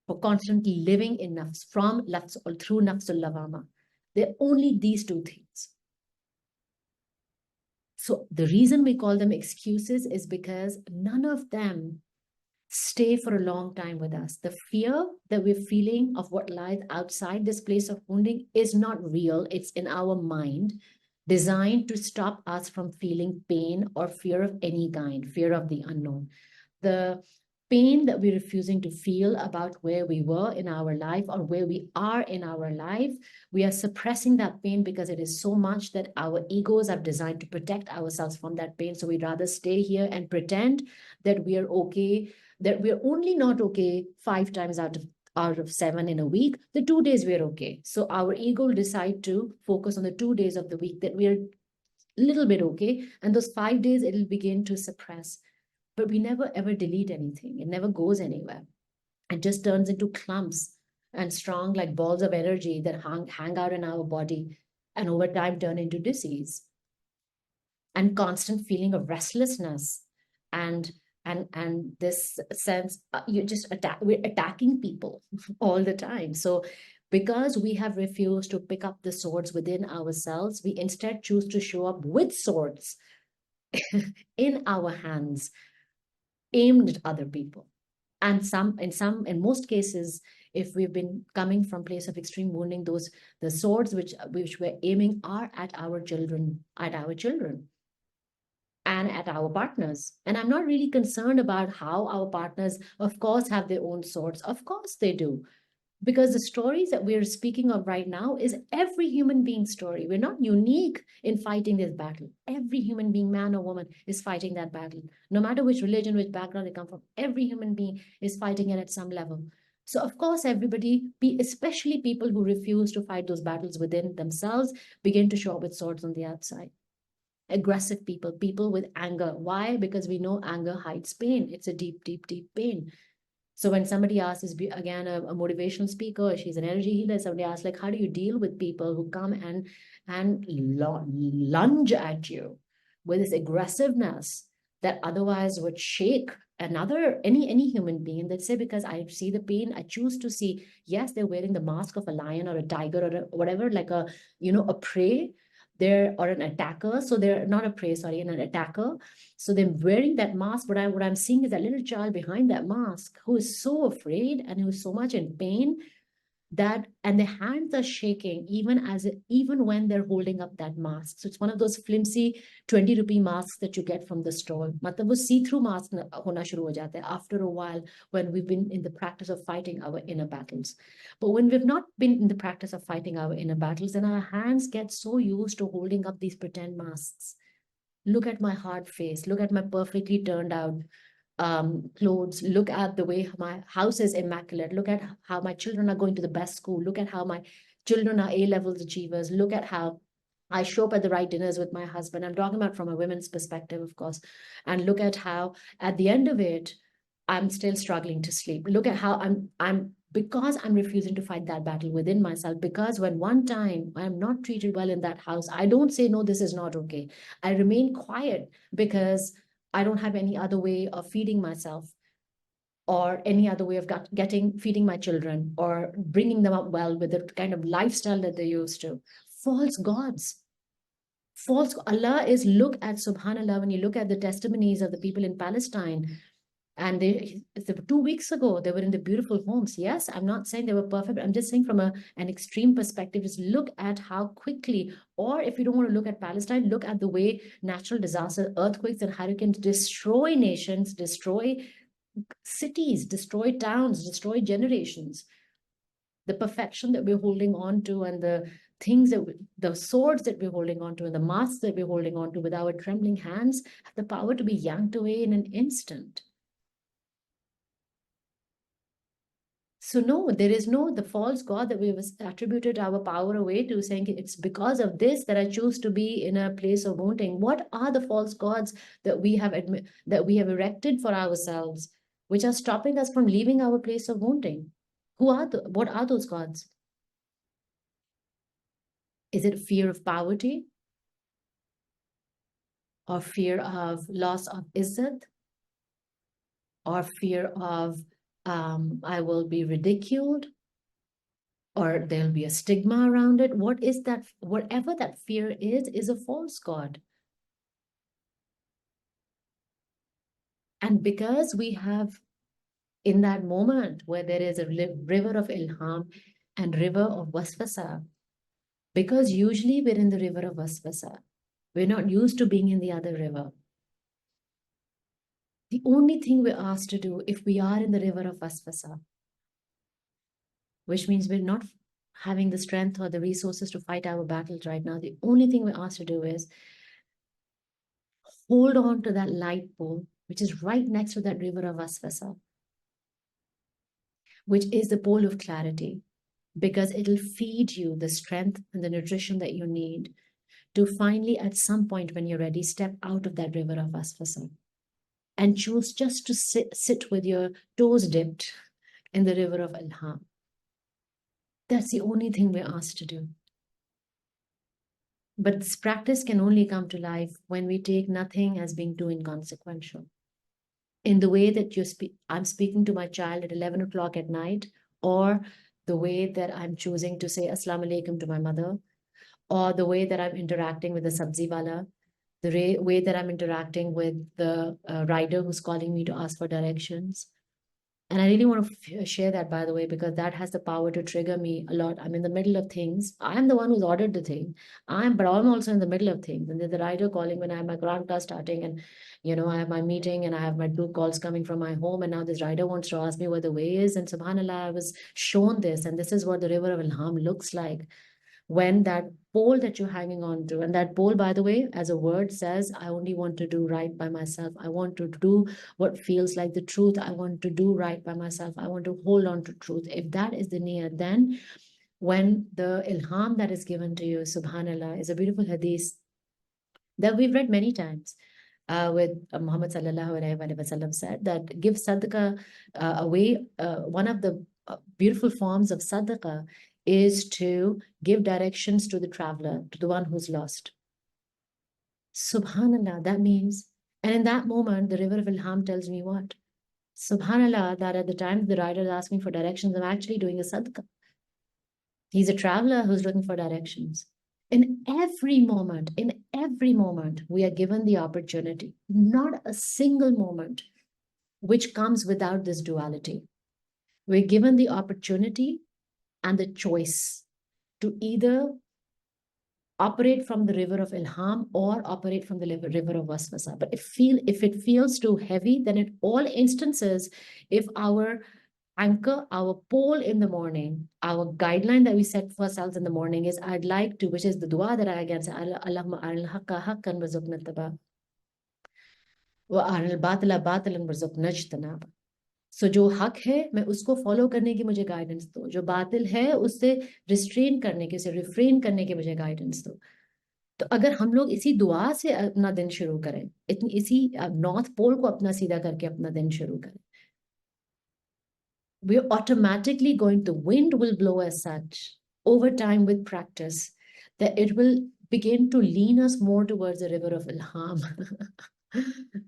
for constantly living in nafs, from nafs or through nafsul lawama. There are only these two things. So the reason we call them excuses is because none of them stay for a long time with us. The fear that we're feeling of what lies outside this place of wounding is not real. It's in our mind, designed to stop us from feeling pain or fear of any kind, fear of the unknown. The pain that we're refusing to feel about where we were in our life or where we are in our life, we are suppressing that pain because it is so much that our egos are designed to protect ourselves from that pain. So we'd rather stay here and pretend that we are okay, that we're only not okay 5 times out of 7 in a week. The 2 days we're okay. So our ego will decide to focus on the 2 days of the week that we're a little bit okay, and those 5 days it'll begin to suppress. But we never ever delete anything. It never goes anywhere. It just turns into clumps and strong like balls of energy that hang out in our body and over time turn into disease and constant feeling of restlessness and this sense you just we're attacking people all the time. So because we have refused to pick up the swords within ourselves, we instead choose to show up with swords in our hands aimed at other people. And in most cases, if we've been coming from place of extreme wounding, those the swords which we're aiming are at our children, and at our partners. And I'm not really concerned about how our partners, of course, have their own swords. Of course they do. Because the stories that we're speaking of right now is every human being's story. We're not unique in fighting this battle. Every human being, man or woman, is fighting that battle. No matter which religion, which background they come from, every human being is fighting it at some level. So, of course, everybody, especially people who refuse to fight those battles within themselves, begin to show up with swords on the outside. Aggressive people, people with anger. Why? Because we know anger hides pain. It's a deep, deep, deep pain. So when somebody asks, is again a motivational speaker, she's an energy healer, somebody asks, like, how do you deal with people who come and lunge at you with this aggressiveness that otherwise would shake any human being? That say, because I see the pain, I choose to see. Yes, they're wearing the mask of a lion or a tiger or whatever, like a prey. They're or an attacker. So they're not a prey, sorry, an attacker. So they're wearing that mask. What I'm seeing is that little child behind that mask who is so afraid and who is so much in pain and the hands are shaking even when they're holding up that mask. So it's one of those flimsy 20 rupee masks that you get from the store. मतलब वो see-through mask होना शुरू हो जाता है after a while when we've been in the practice of fighting our inner battles. But when we've not been in the practice of fighting our inner battles, then our hands get so used to holding up these pretend masks. Look at my hard face. Look at my perfectly turned out clothes. Look at the way my house is immaculate. Look at how my children are going to the best school. Look at how my children are A-levels achievers. Look at how I show up at the right dinners with my husband. I'm talking about from a women's perspective, of course. And look at how at the end of it, I'm still struggling to sleep. Look at how I'm because I'm refusing to fight that battle within myself. Because when one time I'm not treated well in that house, I don't say, no, this is not okay. I remain quiet because I don't have any other way of feeding myself or any other way of feeding my children or bringing them up well with the kind of lifestyle that they used to. False gods. False Allah is, look at subhanallah, when you look at the testimonies of the people in Palestine, and 2 weeks ago, they were in the beautiful homes. Yes, I'm not saying they were perfect. I'm just saying from an extreme perspective, just look at how quickly, or if you don't want to look at Palestine, look at the way natural disasters, earthquakes and hurricanes destroy nations, destroy cities, destroy towns, destroy generations. The perfection that we're holding on to and the the swords that we're holding on to and the masks that we're holding on to with our trembling hands have the power to be yanked away in an instant. So no, there is the false God that we've attributed our power away to, saying it's because of this that I choose to be in a place of wounding. What are the false gods that we have erected for ourselves, which are stopping us from leaving our place of wounding? What are those gods? Is it fear of poverty? Or fear of loss of izzat? Or fear of I will be ridiculed? Or there'll be a stigma around it. What is that? Whatever that fear is a false god. And because we have in that moment where there is a river of Ilham and river of Waswasa, because usually we're in the river of Waswasa, we're not used to being in the other river. The only thing we're asked to do if we are in the river of Waswasa, which means we're not having the strength or the resources to fight our battles right now, the only thing we're asked to do is hold on to that light pole, which is right next to that river of Waswasa, which is the pole of clarity, because it'll feed you the strength and the nutrition that you need to finally, at some point when you're ready, step out of that river of Waswasa and choose just to sit with your toes dipped in the river of Ilham. That's the only thing we're asked to do. But this practice can only come to life when we take nothing as being too inconsequential. In the way that I'm speaking to my child at 11 o'clock at night, or the way that I'm choosing to say Assalamu alaikum to my mother, or the way that I'm interacting with the sabzi wala, the way that I'm interacting with the rider who's calling me to ask for directions. And I really want to share that, by the way, because that has the power to trigger me a lot. I'm in the middle of things. I'm the one who's ordered the thing. But I'm also in the middle of things. And there's the rider calling when I have my Quran class starting, and I have my meeting, and I have my 2 calls coming from my home. And now this rider wants to ask me where the way is. And subhanAllah, I was shown this, and this is what the river of Ilham looks like. When that pole that you're hanging on to, and that pole, by the way, as a word says, I only want to do right by myself. I want to do what feels like the truth. I want to do right by myself. I want to hold on to truth. If that is the niyat, then when the ilham that is given to you, subhanallah, is a beautiful hadith that we've read many times. With Muhammad sallallahu alaihi wasallam said that give sadaqah away. One of the beautiful forms of sadaqah is to give directions to the traveler, to the one who's lost. Subhanallah, that means, and in that moment, the river of Ilham tells me what? Subhanallah, that at the time the rider is asking for directions, I'm actually doing a sadaqah. He's a traveler who's looking for directions. In every moment, we are given the opportunity, not a single moment which comes without this duality. We're given the opportunity and the choice to either operate from the river of Ilham or operate from the river of Waswasa. But if it feels too heavy, then in all instances, if our anchor, our pole in the morning, our guideline that we set for ourselves in the morning is, I'd like to, which is the dua that I again say, Allahumma aril haqqa haqqan warzuqna ittiba'ah wa aril batila batilan warzuqna ijtinaba. सो जो हक है मैं उसको follow करने की मुझे guidance दो, जो बातिल है उससे रिस्ट्रेन करने के, उसे रिफ्रेन करने की मुझे गाइडेंस दो. तो अगर हम लोग इसी दुआ से अपना दिन शुरू करें, इसी नॉर्थ पोल को अपना सीधा करके अपना दिन शुरू करें, we're automatically going, the wind will blow as such over time with practice that it will begin to lean us more towards the river of Ilham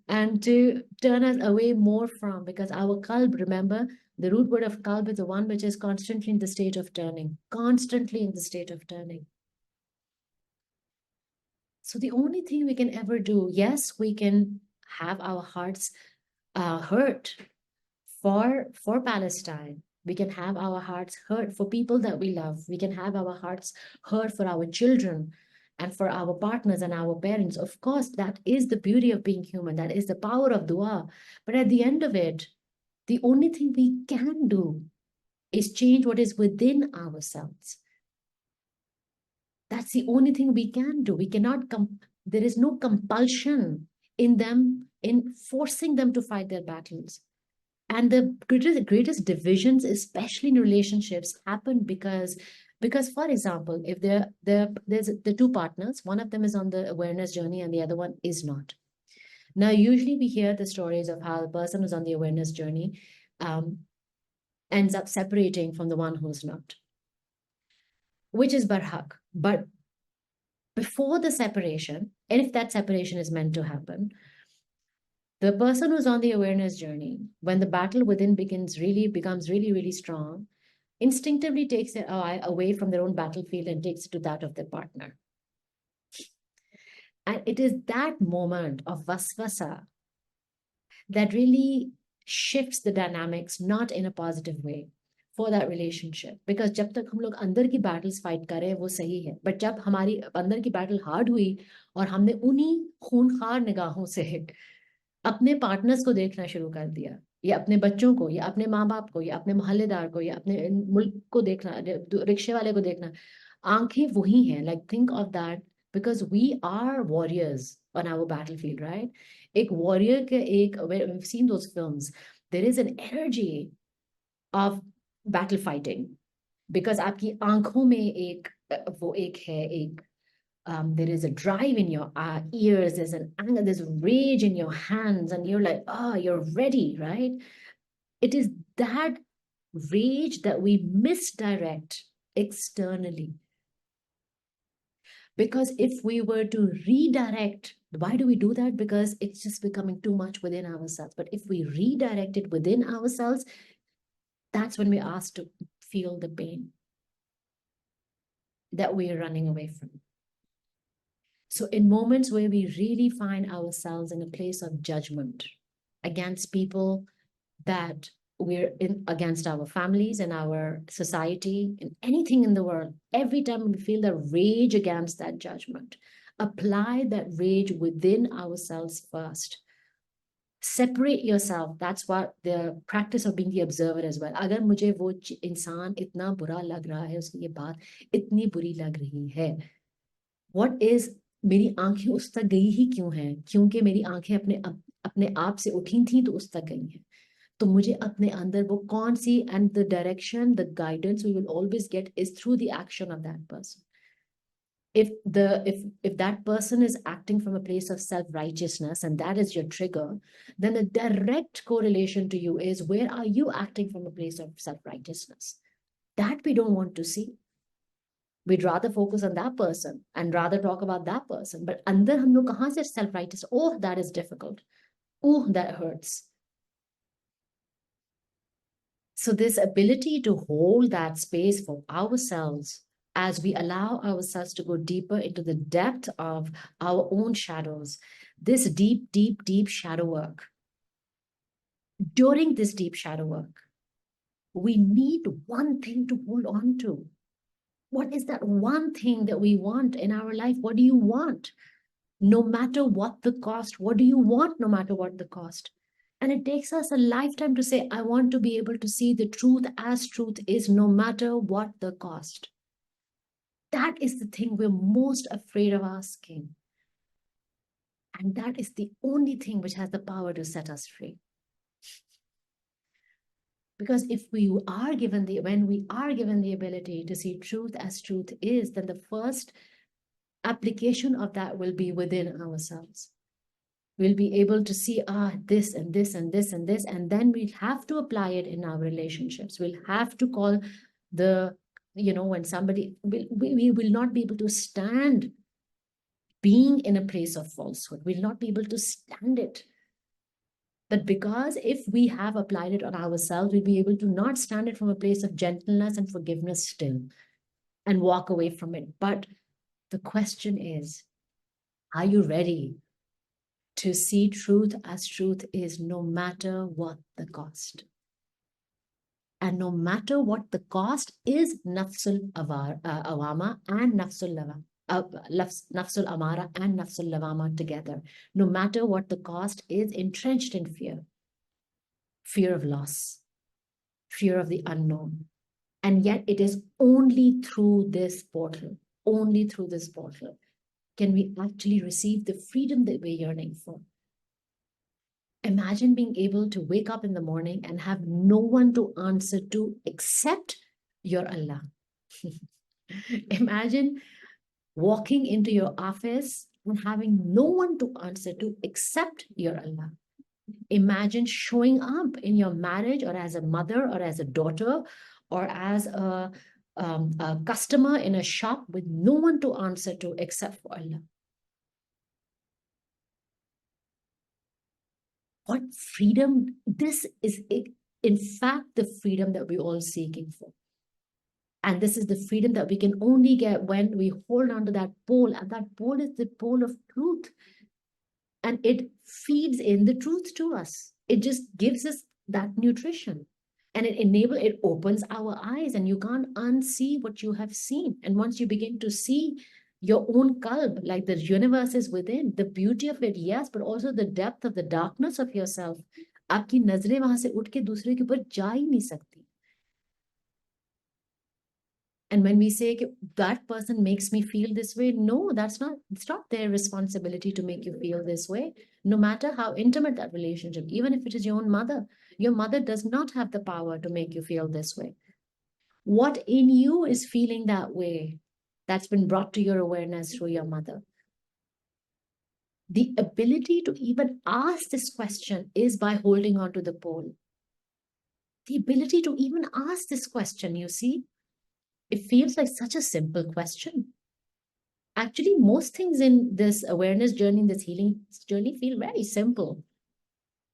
and to turn us away more from, because our qalb, remember, the root word of qalb is the one which is constantly in the state of turning, constantly in the state of turning. So the only thing we can ever do, yes, we can have our hearts hurt for Palestine. We can have our hearts hurt for people that we love. We can have our hearts hurt for our children and for our partners and our parents. Of course, that is the beauty of being human. That is the power of dua. But at the end of it, the only thing we can do is change what is within ourselves. That's the only thing we can do. We cannot, there is no compulsion in them, in forcing them to fight their battles. And the greatest divisions, especially in relationships, happen because, for example, if there's the 2 partners, one of them is on the awareness journey and the other one is not. Now, usually we hear the stories of how the person who's on the awareness journey ends up separating from the one who's not, which is barhaq. But before the separation, and if that separation is meant to happen, the person who's on the awareness journey, when the battle within becomes really, really strong, instinctively takes their eye away from their own battlefield and takes it to that of their partner. And it is that moment of waswasa that really shifts the dynamics, not in a positive way for that relationship. Because जब तक हम लोग अंदर की battles fight कर रहे हैं वो सही है, but जब हमारी अंदर की battle hard हुई और हमने उन्हीं खूनखार निगाहों से अपने पार्टनर्स को देखना शुरू कर दिया, या अपने बच्चों को, या अपने माँ बाप को, या अपने मोहल्लेदार को, या अपने मुल्क को देखना, रिक्शे वाले को देखना, आंखें वही हैं. Like think of that, because we are warriors on our battlefield, right? एक वॉरियर के एक, we've seen those films, there is an energy of battle fighting, because आपकी आंखों में एक वो एक है, एक there is a drive in your ears, there's an anger, there's rage in your hands, and you're like, you're ready, right? It is that rage that we misdirect externally. Because if we were to redirect, why do we do that? Because it's just becoming too much within ourselves. But if we redirect it within ourselves, that's when we're asked to feel the pain that we are running away from. So in moments where we really find ourselves in a place of judgment against people, that we're in, against our families and our society and anything in the world, every time we feel the rage against that judgment, apply that rage within ourselves first. Separate yourself. That's what the practice of being the observer as well. अगर मुझे वो इंसान इतना बुरा लग रहा है, उसकी ये बात इतनी बुरी लग रही है, what is, मेरी आंखें उस तक गई ही क्यों हैं? क्योंकि मेरी आंखें अपने आप से उठी थी तो उस तक गई हैं. तो मुझे अपने अंदर वो कौन सी, and the direction, the guidance we will always get is through the action of that person. If that person is acting from a place of self-righteousness and that is your trigger, then the direct correlation to you is, where are you acting from a place of self-righteousness? That we don't want to see. We'd rather focus on that person and rather talk about that person. But अंदर हम लोग कहाँ से self-righteous? Oh, that is difficult. Oh, that hurts. So this ability to hold that space for ourselves as we allow ourselves to go deeper into the depth of our own shadows, this deep, deep, deep shadow work. During this deep shadow work, we need one thing to hold on to. What is that one thing that we want in our life? What do you want? No matter what the cost, what do you want no matter what the cost? And it takes us a lifetime to say, I want to be able to see the truth as truth is, no matter what the cost. That is the thing we're most afraid of asking. And that is the only thing which has the power to set us free. Because if we are given when we are given the ability to see truth as truth is, then the first application of that will be within ourselves. We'll be able to see, this and this and this and this, and then we'll have to apply it in our relationships. We'll have to call when somebody, we will not be able to stand being in a place of falsehood. We'll not be able to stand it. But because if we have applied it on ourselves, we'll be able to not stand it from a place of gentleness and forgiveness still and walk away from it. But the question is, are you ready to see truth as truth is, no matter what the cost? And no matter what the cost is, Nafsul Awama and Nafsul Lava. Nafsul Amara and Nafsul Lavama together. No matter what the cost is, entrenched in fear. Fear of loss. Fear of the unknown. And yet it is only through this portal, can we actually receive the freedom that we're yearning for. Imagine being able to wake up in the morning and have no one to answer to except your Allah. Imagine walking into your office and having no one to answer to except your Allah. Imagine showing up in your marriage, or as a mother, or as a daughter, or as a customer in a shop with no one to answer to except for Allah. What freedom! This is, in fact, the freedom that we're all seeking for. And this is the freedom that we can only get when we hold on to that pole. And that pole is the pole of truth. And it feeds in the truth to us. It just gives us that nutrition. And it opens our eyes, and you can't unsee what you have seen. And once you begin to see your own qalb, like the universe is within, the beauty of it, yes, but also the depth of the darkness of yourself. आपकी नजरें वहां से उठ के दूसरे के ऊपर जा ही नहीं सकती. And when we say that person makes me feel this way, no, it's not their responsibility to make you feel this way. No matter how intimate that relationship, even if it is your mother does not have the power to make you feel this way. What in you is feeling that way? That's been brought to your awareness through your mother. The ability to even ask this question is by holding on to the pole. The ability to even ask this question, you see, it feels like such a simple question. Actually, most things in this awareness journey, in this healing journey, feel very simple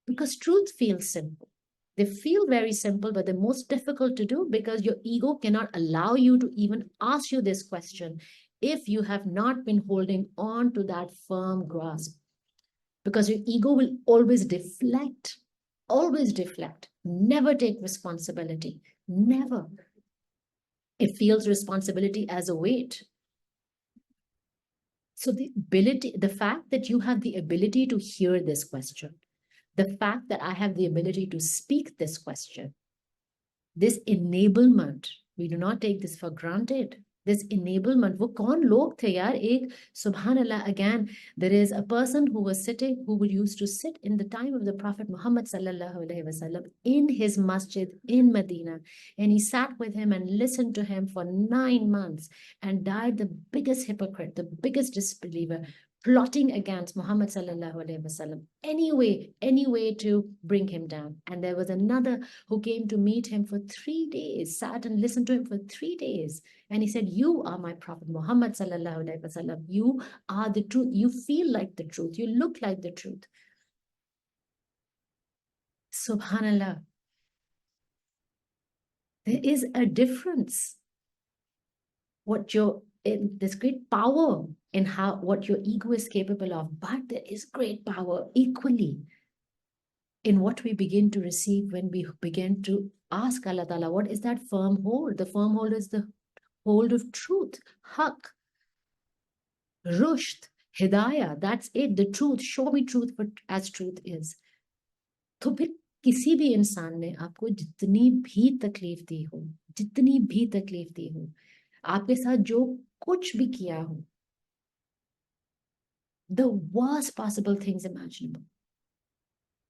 because truth feels simple. They feel very simple, but they're most difficult to do because your ego cannot allow you to even ask you this question if you have not been holding on to that firm grasp. Because your ego will always deflect, never take responsibility, never. It feels responsibility as a weight. So the fact that you have the ability to hear this question, the fact that I have the ability to speak this question, this enablement, we do not take this for granted. This enablement, wo kaun log the yaar? Subhanallah, again, there is a person who was sitting, who used to sit in the time of the Prophet Muhammad sallallahu alaihi wasallam in his masjid in Medina, and he sat with him and listened to him for 9 months and died the biggest hypocrite, the biggest disbeliever, plotting against Muhammad sallallahu alaihi wasallam, any way to bring him down. And there was another who came to meet him for 3 days, sat and listened to him for 3 days. And he said, you are my Prophet Muhammad sallallahu alaihi wasallam. You are the truth. You feel like the truth. You look like the truth. Subhanallah. There is a difference. There's great power in what your ego is capable of, but there is great power equally in what we begin to receive when we begin to ask Allah Ta'ala, what is that firm hold? The firm hold is the hold of truth, haq, rushd, hidaya. That's it, the truth. Show me truth as truth is. तो फिर किसी भी इंसान ने आपको जितनी भी तकलीफ दी हो, आपके साथ जो कुछ भी किया हो, the worst possible things imaginable.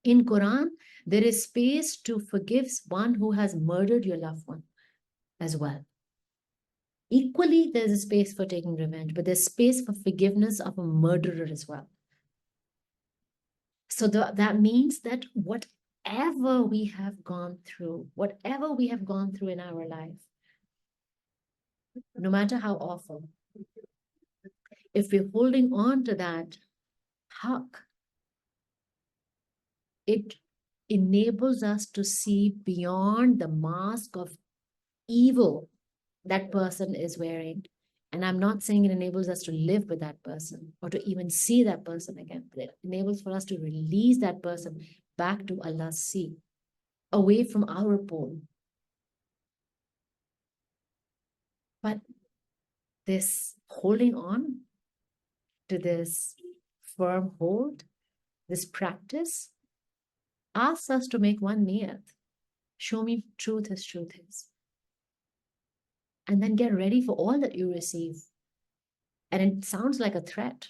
In Quran, there is space to forgive one who has murdered your loved one as well. Equally, there's a space for taking revenge, but there's space for forgiveness of a murderer as well. So that means that whatever we have gone through in our life, no matter how awful, if we're holding on to that haq, it enables us to see beyond the mask of evil that person is wearing. And I'm not saying it enables us to live with that person or to even see that person again, but it enables for us to release that person back to Allah's sea, away from our pole. But this holding on to this firm hold, this practice, asks us to make one niyat. Show me truth as truth is. And then get ready for all that you receive. And it sounds like a threat,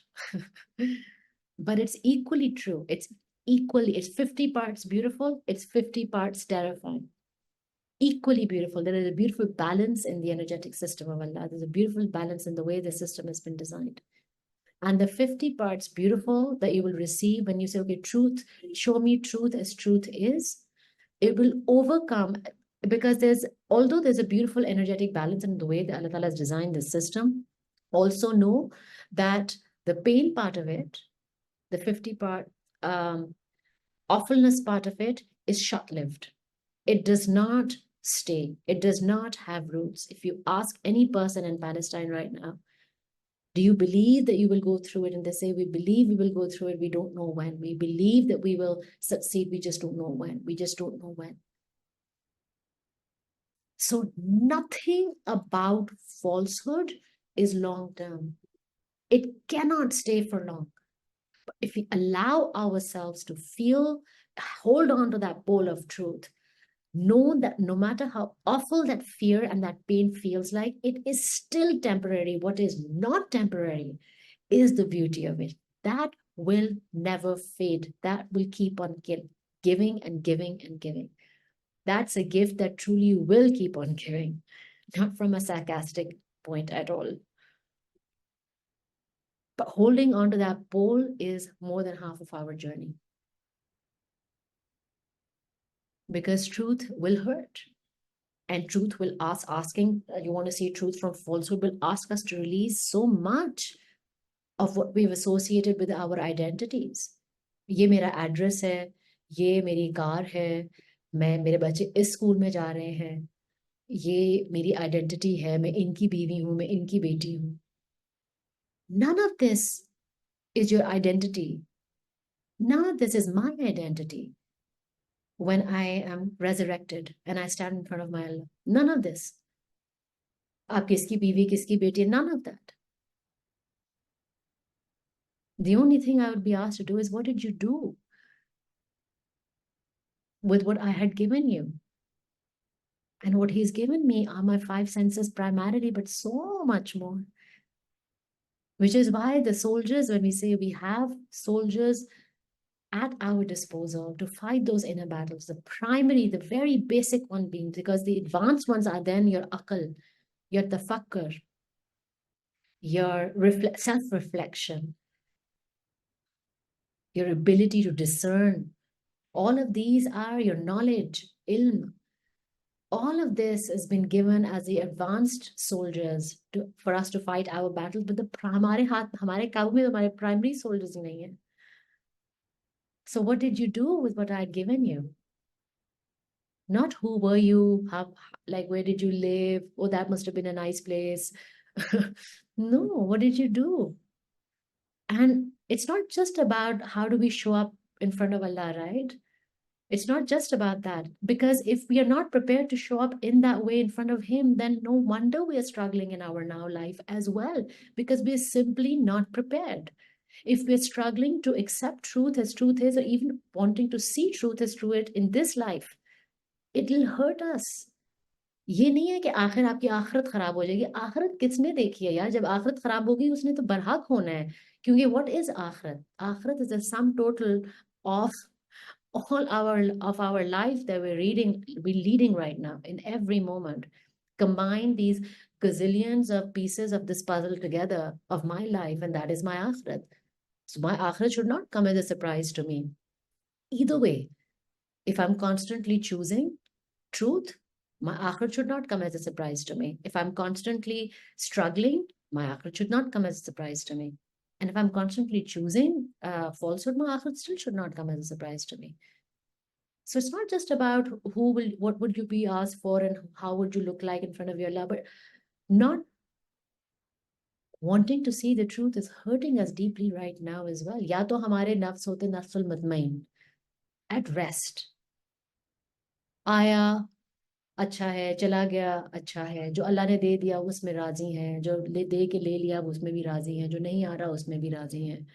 but it's equally true. It's 50 parts beautiful. It's 50 parts terrifying. Equally beautiful. There is a beautiful balance in the energetic system of Allah. There's a beautiful balance in the way the system has been designed. And the 50 parts beautiful that you will receive when you say, okay, truth, show me truth as truth is, it will overcome, because although there's a beautiful energetic balance in the way that Allah Ta'ala has designed the system, also know that the pain part of it, the 50 part awfulness part of it is short-lived. It does not stay. It does not have roots. If you ask any person in Palestine right now, Do you believe that you will go through it? And they say, we believe we will go through it. We don't know when. We believe that we will succeed. We just don't know when. We just don't know when. So nothing about falsehood is long term. It cannot stay for long. But if we allow ourselves to feel, hold on to that pole of truth, know that no matter how awful that fear and that pain feels like, it is still temporary. What is not temporary is the beauty of it. That will never fade. That will keep on giving and giving and giving. That's a gift that truly will keep on giving, not from a sarcastic point at all. But holding on to that pole is more than half of our journey. Because truth will hurt. And truth will asking, you want to see truth from falsehood, will ask us to release so much of what we've associated with our identities. ये मेरा address है, ये मेरी car है, मेरे बच्चे इस school में जा रहे हैं, ये मेरी आइडेंटिटी है, मैं इनकी बीवी हूं, मैं इनकी बेटी हूं. None of this is your identity. None of this is my identity. When I am resurrected and I stand in front of my Allah, none of this. आप किसकी बीवी, किसकी बेटी, none of that. The only thing I would be asked to do is, what did you do with what I had given you? And what he's given me are my five senses primarily, but so much more. Which is why the soldiers, when we say we have soldiers at our disposal to fight those inner battles, the primary, the very basic one being, because the advanced ones are then your akal, your tafakkar, your self-reflection, your ability to discern. All of these are your knowledge, ilm. All of this has been given as the advanced soldiers for us to fight our battles, but हमारे हाथ हमारे काबू में हमारे primary soldiers ही नहीं है. So what did you do with what I had given you? Not who were you, how, like where did you live? Oh, that must have been a nice place. No, what did you do? And it's not just about how do we show up in front of Allah, right? It's not just about that. Because if we are not prepared to show up in that way in front of Him, then no wonder we are struggling in our now life as well, because we are simply not prepared. If we're struggling to accept truth as truth is, or even wanting to see truth as true in this life, it'll hurt us. ये नहीं है कि आखिर आपकी आखिरत खराब हो जाएगी. आखिरत किसने देखी है यार? जब आखिरत खराब होगी उसने तो बरहक होना है. क्योंकि what is आखिरत? आखिरत is a sum total of all our life that we're leading right now in every moment. Combine these gazillions of pieces of this puzzle together of my life, and that is my akhirat. So my akhirat should not come as a surprise to me. Either way, if I'm constantly choosing truth, my akhirat should not come as a surprise to me. If I'm constantly struggling, my akhirat should not come as a surprise to me. And if I'm constantly choosing falsehood, my akhirat still should not come as a surprise to me. So it's not just about what would you be asked for and how would you look like in front of your Allah, but not wanting to see the truth is hurting us deeply right now as well. या तो हमारे नफ्स होते नफ्सुल मुतमईन at rest. आया अच्छा है, चला गया अच्छा है, जो अल्लाह ने दे दिया उसमें राजी हैं, जो दे के ले लिया उसमें भी राजी हैं, जो नहीं आ रहा उसमें भी राजी हैं.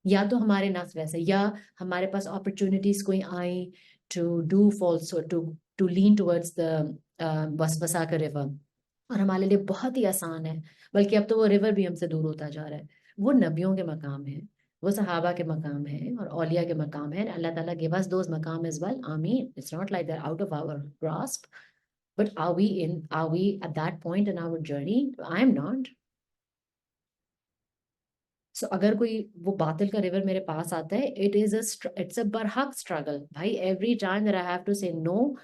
या तो हमारे नफ्स वैसे, या हमारे पास अपॉर्चुनिटीज कोई आई टू डू फॉल्सो, टू लीन टुवर्ड्स द वसवसा का रिवर, और हमारे लिए बहुत ही आसान है, बल्कि अब तो वो रिवर भी हमसे दूर होता जा रहा है. वो नबियों के मकाम है, वो सहाबा के मकाम है और औलिया के मकाम है. अल्लाह ताला गिव अस दोस मकाम एज वेल. आमीन. It's not like that out of our grasp, but are we at that point in our journey? I am not. So अगर कोई वो बातिल का रिवर मेरे पास आता है, it's a बरहक struggle. भाई, every time that I have to say no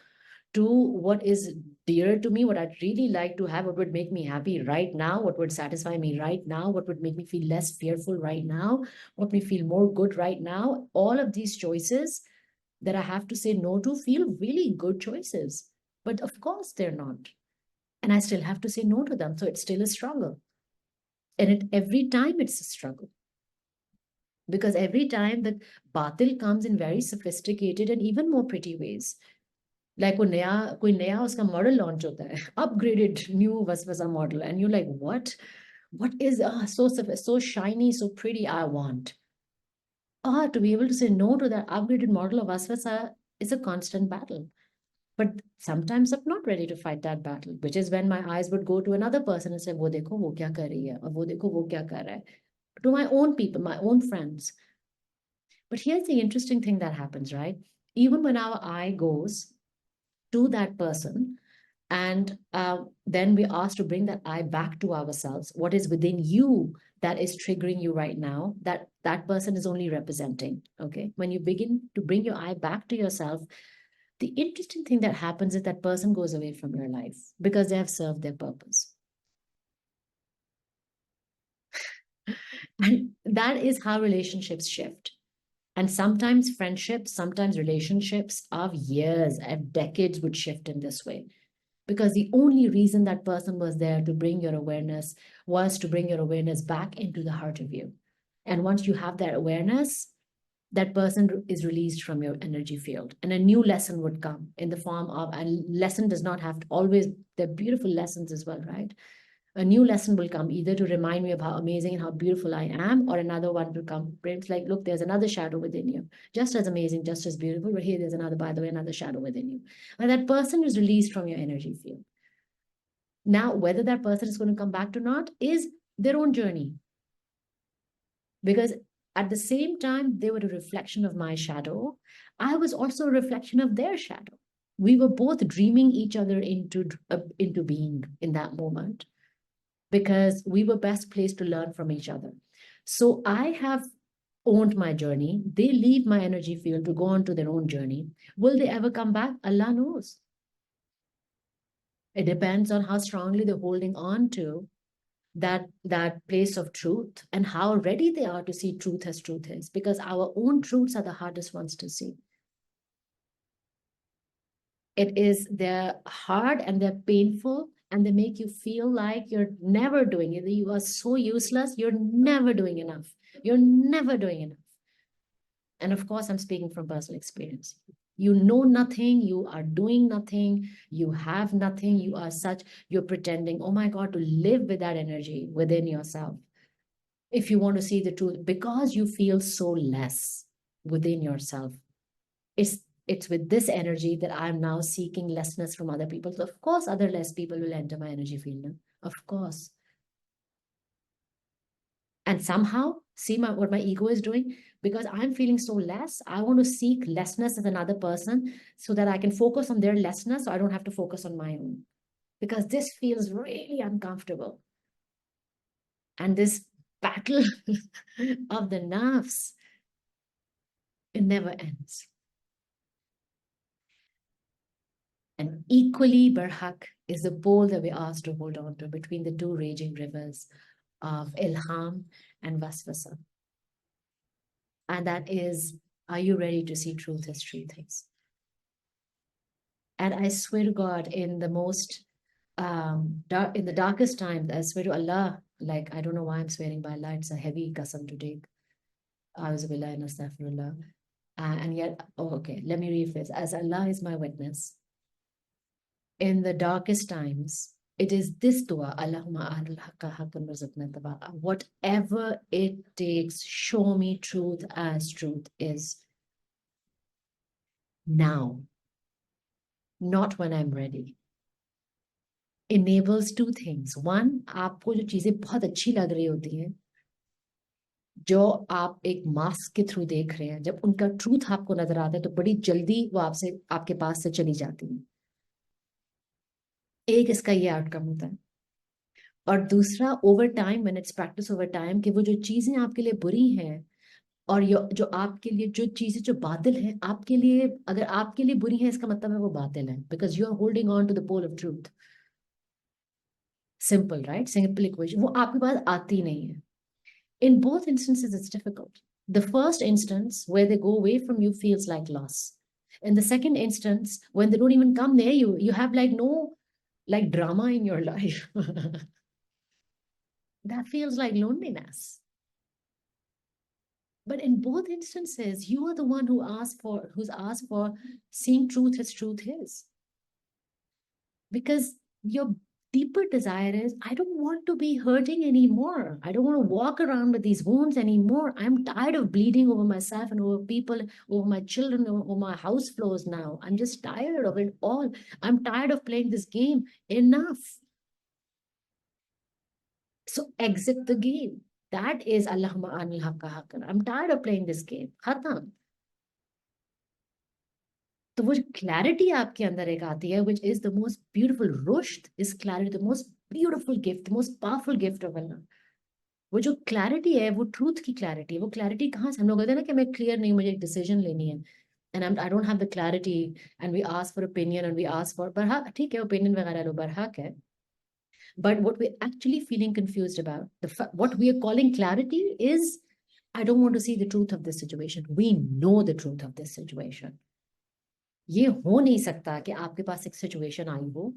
to what is dear to me, what I'd really like to have, what would make me happy right now, what would satisfy me right now, what would make me feel less fearful right now, what would me feel more good right now, all of these choices that I have to say no to feel really good choices. But of course they're not. And I still have to say no to them. So it's still a struggle. And every time it's a struggle. Because every time that batil comes in very sophisticated and even more pretty ways. Like कोई नया उसका model launch होता है, upgraded new Waswasa model, and you're like, what? What is so shiny, so pretty? I want. To be able to say no to that upgraded model of Waswasa is a constant battle. But sometimes I'm not ready to fight that battle, which is when my eyes would go to another person and say, वो देखो वो क्या कर रही है, और वो देखो वो क्या कर रहा है. To my own people, my own friends. But here's the interesting thing that happens, right? Even when our eye goes to that person, and then we ask to bring that eye back to ourselves, what is within you that is triggering you right now, that person is only representing. Okay, when you begin to bring your eye back to yourself, the interesting thing that happens is that person goes away from your life because they have served their purpose. And that is how relationships shift. And sometimes friendships, sometimes relationships of years, of decades would shift in this way. Because the only reason that person was there to bring your awareness was to bring your awareness back into the heart of you. And once you have that awareness, that person is released from your energy field, and a new lesson would come in the form of, and lesson does not have to always, they're beautiful lessons as well, right? A new lesson will come either to remind me of how amazing and how beautiful I am, or another one will come. It's like, look, there's another shadow within you, just as amazing, just as beautiful, but here there's another, by the way, another shadow within you. And that person is released from your energy field. Now, whether that person is going to come back or not is their own journey. Because at the same time, they were a reflection of my shadow. I was also a reflection of their shadow. We were both dreaming each other into being in that moment, because we were best placed to learn from each other. So I have owned my journey. They leave my energy field to go on to their own journey. Will they ever come back? Allah knows. It depends on how strongly they're holding on to that place of truth and how ready they are to see truth as truth is, because our own truths are the hardest ones to see. They're hard and they're painful, and they make you feel like you're never doing it. You are so useless. You're never doing enough. You're never doing enough. And of course, I'm speaking from personal experience. You know nothing, you are doing nothing, you have nothing, you're pretending, oh my God, to live with that energy within yourself. If you want to see the truth, because you feel so less within yourself, it's with this energy that I'm now seeking lessness from other people. So of course, other less people will enter my energy field now. Of course. And somehow, see what my ego is doing, because I'm feeling so less. I want to seek lessness as another person so that I can focus on their lessness, so I don't have to focus on my own. Because this feels really uncomfortable. And this battle of the nafs, it never ends. And equally barhak is the pole that we're asked to hold on to between the two raging rivers of Ilham and Waswasa. And that is, are you ready to see truth as truth is? And I swear to God, in the most in the darkest times, I swear to Allah, like, I don't know why I'm swearing by Allah, it's a heavy qasam to take. Auzubillah and astaghfirullah. And yet, okay, let me rephrase. As Allah is my witness, in the darkest times, it is this dua, Allahumma ahlul haqqa haqqan warzuqna taba'a. Whatever it takes, show me truth as truth is. Now, not when I'm ready. Enables two things. One, आपको जो चीजें बहुत अच्छी लग रही होती हैं, जो आप एक मास्क के थ्रू देख रहे हैं, जब उनका ट्रूथ आपको नजर आता है तो बड़ी जल्दी वो आपके पास से चली जाती है. एक इसका ये आउटकम होता है. और दूसरा, over time, when it's practice over time, कि वो जो चीजें आपके लिए बुरी हैं और जो आपके लिए जो चीजें जो बातिल हैं आपके लिए, अगर आपके लिए बुरी है इसका मतलब है वो बातिल है, because you are holding on to the pole of truth. Simple, right? Simple equation. वो आपके पास आती नहीं है. In both instances, it's difficult. The first instance, where they go away from you, feels like loss. In the second instance, when they don't even come near you, you have like no drama in your life. that feels like loneliness. But in both instances, you are the one who's asked for seeing truth as truth is. Because your deeper desire is, I don't want to be hurting anymore. I don't want to walk around with these wounds anymore. I'm tired of bleeding over myself and over people, over my children, over my house floors now. I'm just tired of it all. I'm tired of playing this game. Enough. So exit the game. That is Allahumma anil haqqa haqqan. I'm tired of playing this game. Khatam. तो वो clarity आपके अंदर एक आती है, which is the most beautiful Rushd is clarity, the most beautiful gift, the most powerful gift of Allah. वो जो clarity है वो ट्रूथ की क्लैरिटी है. वो क्लैरिटी कहाँ से, हम लोग कहते हैं ना कि मैं क्लियर नहीं, मुझे एक डिसीजन लेनी है and I don't have the clarity and we ask for opinion and we ask for, पर हाँ ठीक है opinion वगैरह लो बरहक है, but what we're actually feeling confused about, what we are calling clarity is, I don't want to see the truth of this situation. We know the truth of this situation. ये हो नहीं सकता कि आपके पास एक situation आई हो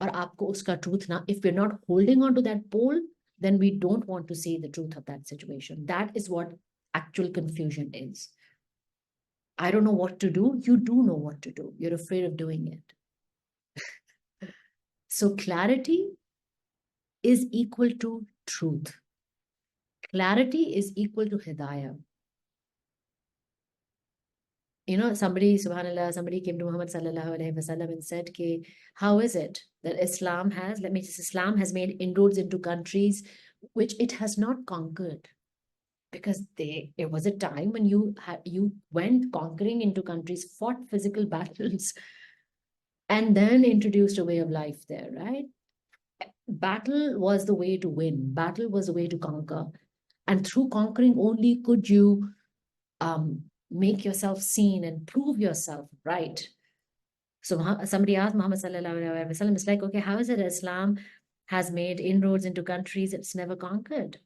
और आपको उसका ट्रूथ ना, if we are not holding on to that pole, then we don't want to see the truth of that situation. That is what actual confusion is. I don't know what to do. You do know what to do. You're afraid of doing it. So clarity is equal to truth. Clarity is equal to Hidaya. You know, subhanAllah, somebody came to Muhammad sallallahu alaihi wasallam and said, how is it that Islam has made inroads into countries which it has not conquered? Because it was a time when you went conquering into countries, fought physical battles, and then introduced a way of life there, right? Battle was the way to win. Battle was the way to conquer. And through conquering only could you make yourself seen and prove yourself right. So somebody asked Muhammad sallallahu alaihi wasallam, it's like, okay, how is it Islam has made inroads into countries it's never conquered?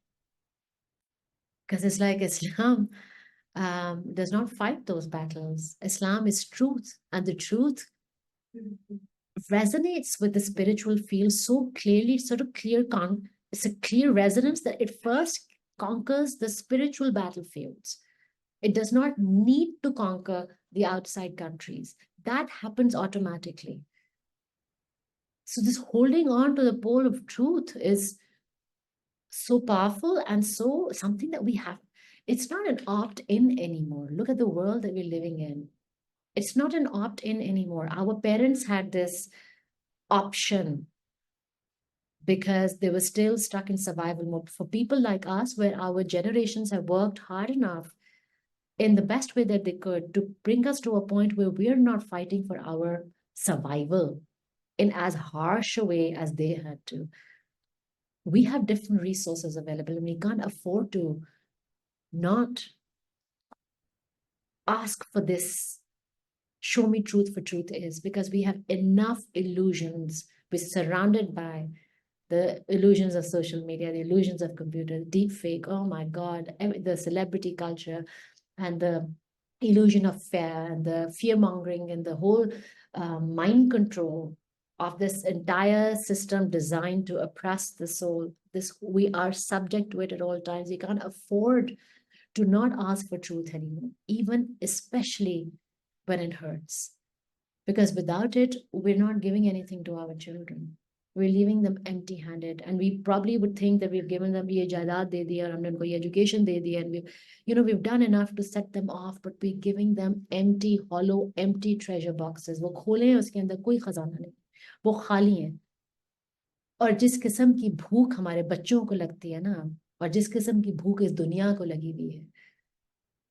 Because it's like Islam does not fight those battles. Islam is truth, and the truth resonates with the spiritual field so clearly, sort of clear, it's a clear resonance that it first conquers the spiritual battlefields. It does not need to conquer the outside countries. That happens automatically. So this holding on to the pole of truth is so powerful and so something that we have. It's not an opt-in anymore. Look at the world that we're living in. It's not an opt-in anymore. Our parents had this option because they were still stuck in survival mode. For people like us, where our generations have worked hard enough in the best way that they could to bring us to a point where we're not fighting for our survival in as harsh a way as they had to. We have different resources available and we can't afford to not ask for this. Show me truth for truth is, because we have enough illusions. We're surrounded by the illusions of social media, the illusions of computers, deep fake, oh my God, the celebrity culture and the illusion of fear and the fear mongering and the whole mind control of this entire system designed to oppress the soul. We are subject to it at all times. We can't afford to not ask for truth anymore, even especially when it hurts. Because without it, we're not giving anything to our children. We're leaving them empty-handed. And we probably would think that we've given them ye jaidaad de diya, humne unko ye education de diya, and we've done enough to set them off, but we're giving them empty, hollow, empty treasure boxes. वो खोले हैं, उसके अंदर कोई खजाना नहीं, वो खाली हैं. और जिस किस्म की भूख हमारे बच्चों को लगती है ना, और जिस किस्म की भूख इस दुनिया को लगी हुई है,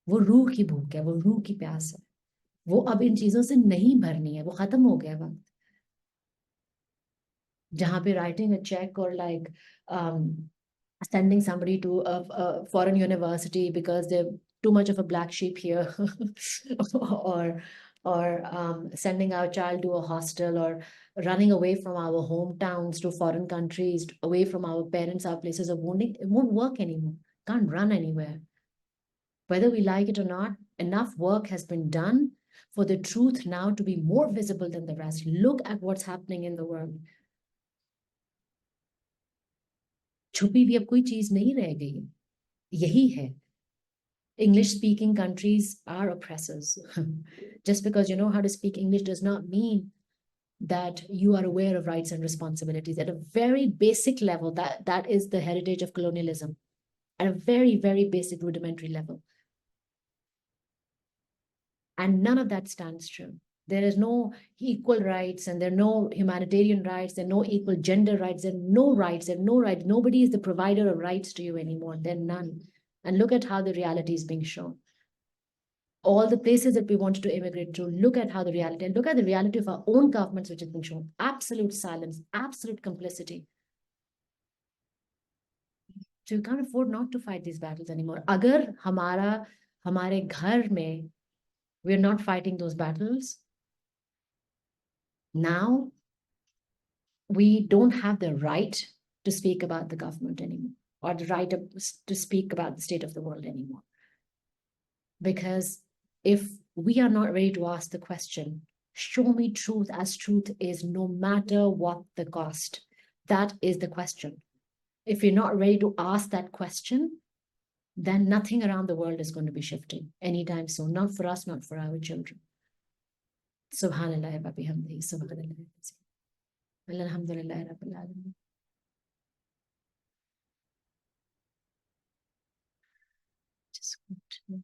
वो रूह की भूख है, वो रूह की प्यास है. वो अब इन चीजों से नहीं भरनी है, वो खत्म हो गया वक्त. जहाँ पे writing a check or like sending somebody to a foreign university because they're too much of a black sheep here, or sending our child to a hostel, or running away from our hometowns to foreign countries, away from our parents, our places of wounding, it won't work anymore. Can't run anywhere. Whether we like it or not, enough work has been done for the truth now to be more visible than the rest. Look at what's happening in the world. छुपी हुई अब कोई चीज नहीं रह गई, यही है. English speaking countries are oppressors. Just because you know how to speak English does not mean that you are aware of rights and responsibilities at a very basic level. That is the heritage of colonialism at a very, very basic rudimentary level. And none of that stands true. There is no equal rights, and there are no humanitarian rights, there are no equal gender rights, there are no rights, there are no rights. Nobody is the provider of rights to you anymore. There are none. And look at how the reality is being shown. All the places that we wanted to immigrate to, look at how the reality, and look at the reality of our own governments, which has been shown. Absolute silence, absolute complicity. So we can't afford not to fight these battles anymore. Agar hamare ghar mein we're not fighting those battles, now we don't have the right to speak about the government anymore, or the right to speak about the state of the world anymore. Because if we are not ready to ask the question, show me truth as truth is, no matter what the cost, that is the question. If you're not ready to ask that question, then nothing around the world is going to be shifting anytime soon. Not for us, not for our children. Subhanallah wa bihamdihi, subhanallah. Alhamdulillah rabbil alamin. Just continue.